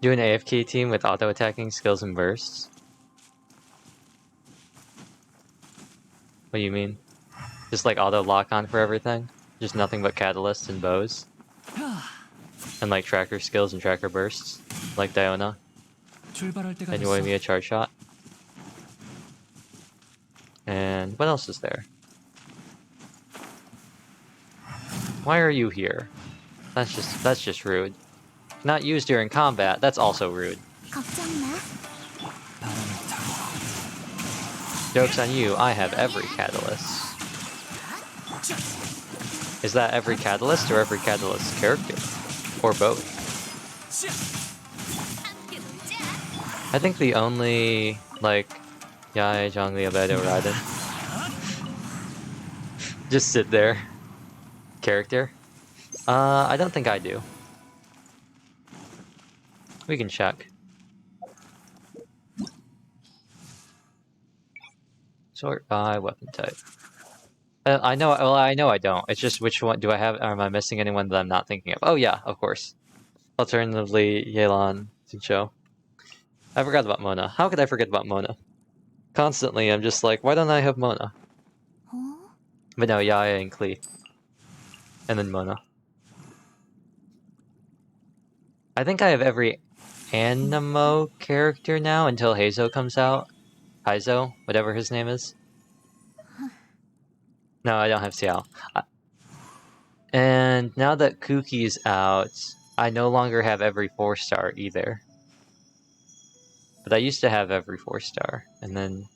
[SPEAKER 3] Do an AFK team with auto-attacking skills and bursts? What do you mean? Just like auto-lock-on for everything? Just nothing but catalysts and bows? And like tracker skills and tracker bursts? Like Diona?
[SPEAKER 4] 출발할 때가
[SPEAKER 3] And you want
[SPEAKER 4] 됐어.
[SPEAKER 3] me a charge shot? And what else is there? Why are you here? That's just rude. Not used during combat, that's also rude.
[SPEAKER 1] 걱정 마.
[SPEAKER 4] 바람을 타고.
[SPEAKER 3] Joke's on you, I have every catalyst. Is that every catalyst or every catalyst character? Or both? I think the only, like, Yae, Zhongli, Abedo, Raiden. Just sit there. Character? I don't think I do. We can check. Sort by weapon type. I know. Well, I know I don't. It's just which one do I have? Or am I missing anyone that I'm not thinking of? Oh yeah, of course. Alternatively, Yelan, Xingqiu. I forgot about Mona. How could I forget about Mona? Constantly, I'm just like, why don't I have Mona? But no, Yaya and Klee. And then Mona. I think I have every Animo character now until Heizo comes out. Heizo, whatever his name is. No, I don't have Xiao. And now that Kuki's out, I no longer have every 4-star either. But I used to have every 4-star, and then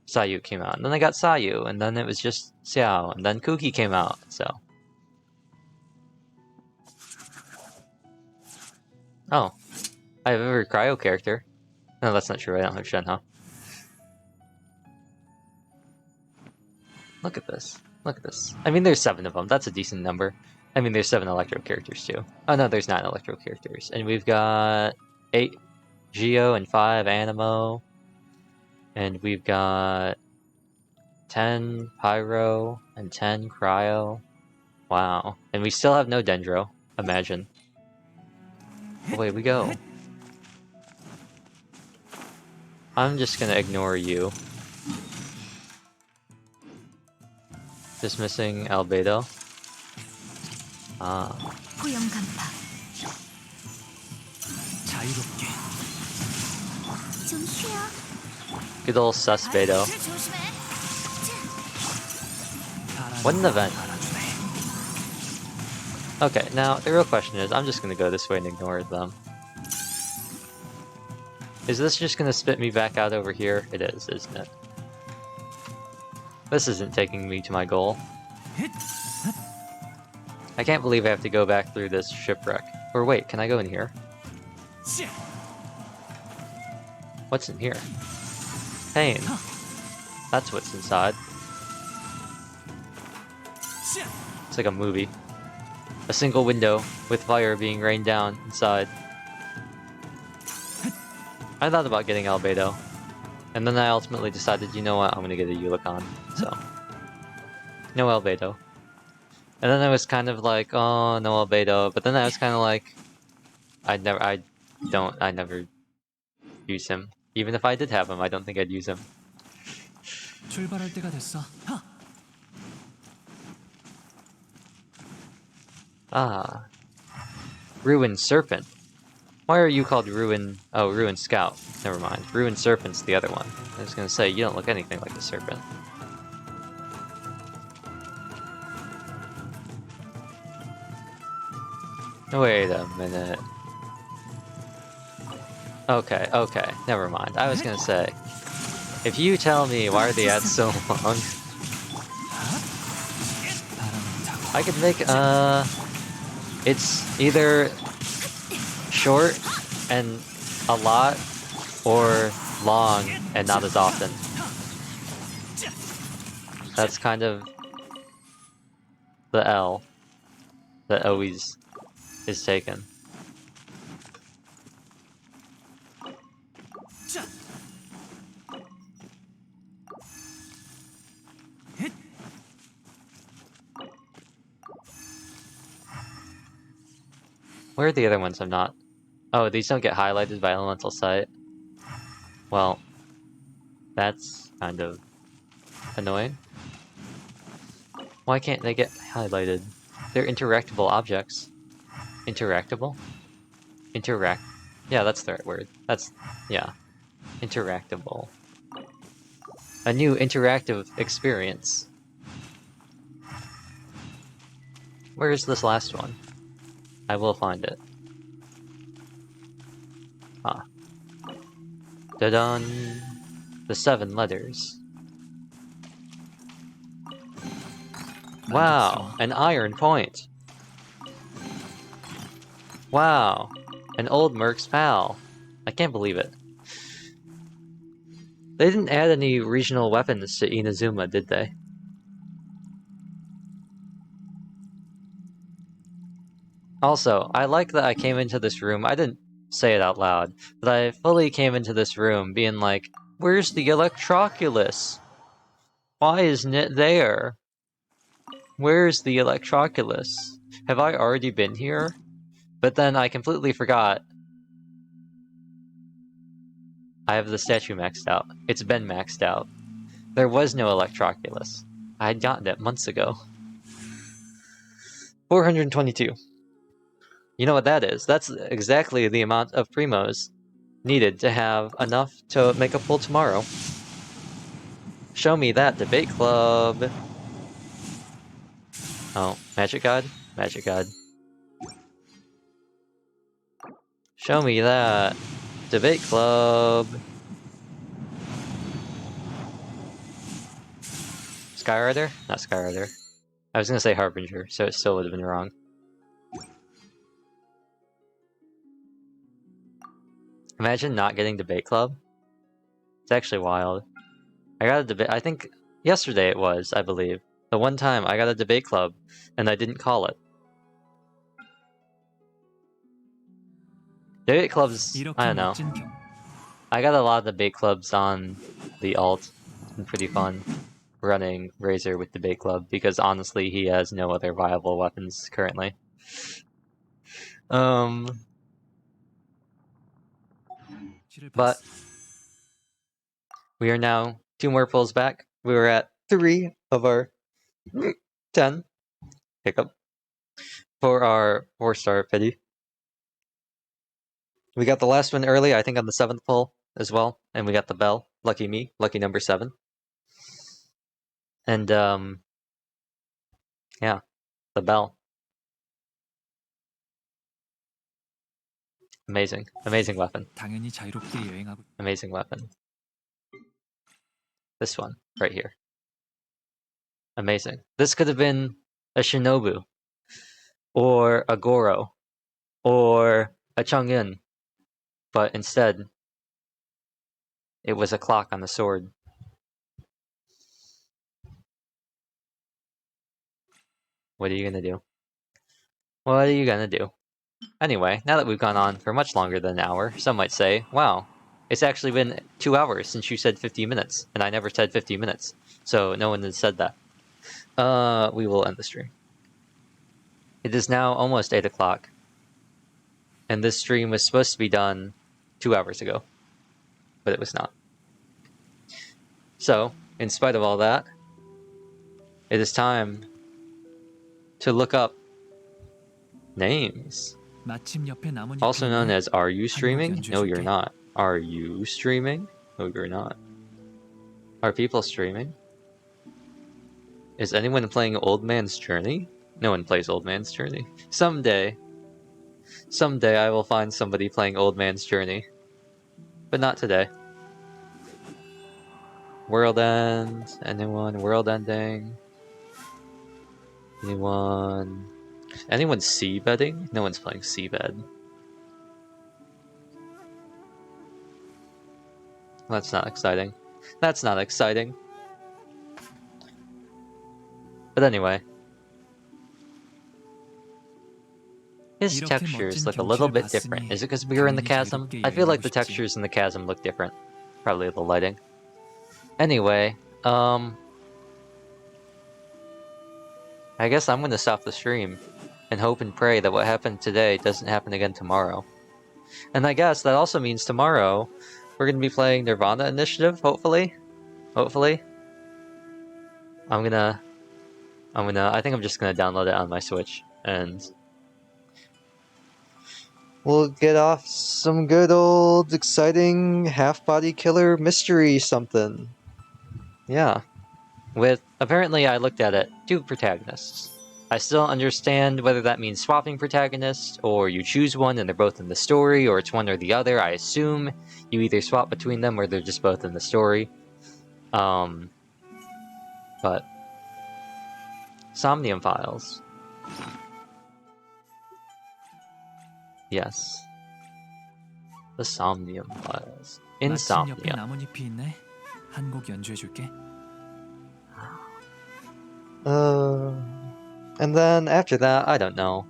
[SPEAKER 3] Sayu came out, and then I got Sayu, and then it was just Xiao, and then Kuki came out, so. Oh. I have every Cryo character. No, that's not true, I don't have Shenhe. Look at this. Look at this. I mean, there's 7 of them, that's a decent number. I mean, there's 7 Electro characters too. Oh no, there's 9 Electro characters. And we've got 8 Geo and 5 Animo. And we've got 10 Pyro and 10 Cryo. Wow. And we still have no Dendro. Imagine. Away we go. I'm just gonna ignore you. Dismissing Albedo. Ah.
[SPEAKER 1] 고용 간파.
[SPEAKER 4] 자유롭게.
[SPEAKER 1] 좀 쉬어.
[SPEAKER 3] Good old sus Beto.
[SPEAKER 1] 조심해.
[SPEAKER 3] What an event. Okay, now the real question is, I'm just gonna go this way and ignore them. Is this just gonna spit me back out over here? It is, isn't it? This isn't taking me to my goal. I can't believe I have to go back through this shipwreck. Or wait, can I go in here? What's in here? Pain. That's what's inside. It's like a movie. A single window with fire being rained down inside. I thought about getting Albedo. And then I ultimately decided, you know what, I'm gonna get a Yulikon. So. No Albedo. And then I was kind of like, oh, no Albedo. But then I was kind of like, I never use him. Even if I did have him, I don't think I'd use him.
[SPEAKER 4] 출발할 때가 됐어.
[SPEAKER 3] Ah. Ruined Serpent. Why are you called Ruin... Oh, Ruined Scout. Never mind. Ruined Serpent's the other one. I was gonna say, you don't look anything like a serpent. Wait a minute. Okay, okay. Never mind. I was gonna say, if you tell me why are the ads so long, I could make, it's either short and a lot, or long and not as often. That's kind of the L that always is taken. Where are the other ones I'm not? Oh, these don't get highlighted by elemental sight. Well, that's kind of annoying. Why can't they get highlighted? They're interactable objects. Interactable? Interact. Yeah, that's the right word. That's, yeah. Interactable. A new interactive experience. Where is this last one? I will find it. Ah. Da-dun! The 7 letters. Wow, an iron point! Wow, an old Merc's pal. I can't believe it. They didn't add any regional weapons to Inazuma, did they? Also, I like that I came into this room, I didn't say it out loud, but I fully came into this room being like, where's the Electroculus? Why isn't it there? Where's the Electroculus? Have I already been here? But then I completely forgot. I have the statue maxed out. It's been maxed out. There was no Electroculus. I had gotten it months ago. 422. You know what that is? That's exactly the amount of primos needed to have enough to make a pull tomorrow. Show me that debate club. Oh, Magic God? Magic God. Show me that debate club. Skyrider? Not Skyrider. I was gonna say Harbinger, so it still would have been wrong. Imagine not getting debate club. It's actually wild. I got a debate. I think yesterday it was, I believe. The one time I got a debate club and I didn't call it. Debate clubs, I
[SPEAKER 4] 이렇게
[SPEAKER 3] don't know.
[SPEAKER 4] 멋진 경.
[SPEAKER 3] I got a lot of debate clubs on the alt. It's been pretty fun running Razor with debate club because honestly he has no other viable weapons currently. But we are now 2 more pulls back. We were at 3 of our 10. Hiccup. For our 4-star pity. We got the last one early, I think on the 7th pull as well. And we got the bell. Lucky me. Lucky number 7. And, yeah. The bell. Amazing. Amazing weapon.
[SPEAKER 4] 당연히 자유롭게 여행하고.
[SPEAKER 3] Amazing weapon. This one, right here. Amazing. This could have been a Shinobu. Or a Goro. Or a Chang'en. But instead, it was a clock on the sword. What are you gonna do? What are you gonna do? Anyway, now that we've gone on for much longer than an hour, some might say, wow, it's actually been 2 hours since you said 50 minutes, and I never said 50 minutes, so no one has said that. We will end the stream. It is now almost 8 o'clock, and this stream was supposed to be done 2 hours ago, but it was not. So, in spite of all that, it is time to look up names.
[SPEAKER 4] 마침 옆에 나뭇잎이
[SPEAKER 3] Also known
[SPEAKER 4] 있네.
[SPEAKER 3] as, are you streaming?
[SPEAKER 4] 연주해줄게.
[SPEAKER 3] No, you're not. Are you streaming? No, you're not. Are people streaming? Is anyone playing Old Man's Journey? No one plays Old Man's Journey. Someday I will find somebody playing Old Man's Journey. But not today. World End? Anyone? World Ending? Anyone? Anyone seabed-ing? No one's playing seabed. That's not exciting. That's not exciting. But anyway. His
[SPEAKER 4] 이렇게
[SPEAKER 3] textures
[SPEAKER 4] 멋진
[SPEAKER 3] look a little
[SPEAKER 4] 경치를
[SPEAKER 3] bit different.
[SPEAKER 4] 봤으니
[SPEAKER 3] Is it because we were in the
[SPEAKER 4] 당연히
[SPEAKER 3] chasm?
[SPEAKER 4] 자유롭게
[SPEAKER 3] I feel like
[SPEAKER 4] 여행하고
[SPEAKER 3] the
[SPEAKER 4] 싶지.
[SPEAKER 3] textures in the chasm look different. Probably the lighting. Anyway, I guess I'm gonna stop the stream and hope and pray that what happened today doesn't happen again tomorrow. And I guess that also means tomorrow we're gonna be playing Nirvana Initiative, hopefully. Hopefully. I think I'm just gonna download it on my Switch and we'll get off some good old exciting half-body killer mystery something. Yeah. With, apparently I looked at it, 2 protagonists. I still don't understand whether that means swapping protagonists, or you choose one and they're both in the story, or it's one or the other. I assume you either swap between them or they're just both in the story. But Somnium Files. Yes. The Somnium Files.
[SPEAKER 4] 마침 옆에
[SPEAKER 3] Insomnia.
[SPEAKER 4] 나뭇잎이 있네. 한 곡 연주해줄게.
[SPEAKER 3] And then after that, I don't know.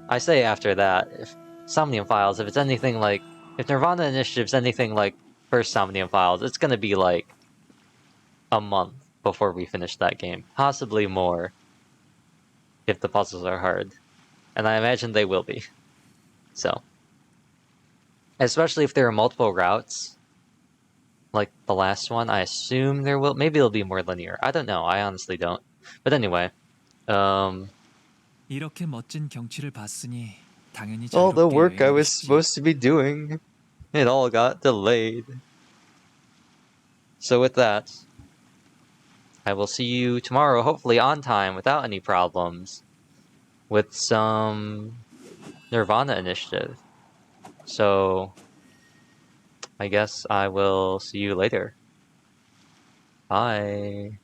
[SPEAKER 3] I say after that, if Somnium Files, if it's anything like, if Nirvana Initiative's anything like first Somnium Files, it's gonna be like a month before we finish that game. Possibly more if the puzzles are hard. And I imagine they will be. So. Especially if there are multiple routes. Like the last one, I assume there will. Maybe it'll be more linear. I don't know. I honestly don't. But anyway.
[SPEAKER 4] 이렇게 멋진 경치를 봤으니 당연히
[SPEAKER 3] All the
[SPEAKER 4] 자유롭게
[SPEAKER 3] work I
[SPEAKER 4] 여행하고
[SPEAKER 3] was
[SPEAKER 4] 싶지.
[SPEAKER 3] supposed to be doing. It all got delayed. So with that, I will see you tomorrow, hopefully on time, without any problems, with some Nirvana initiative. So, I guess I will see you later. Bye.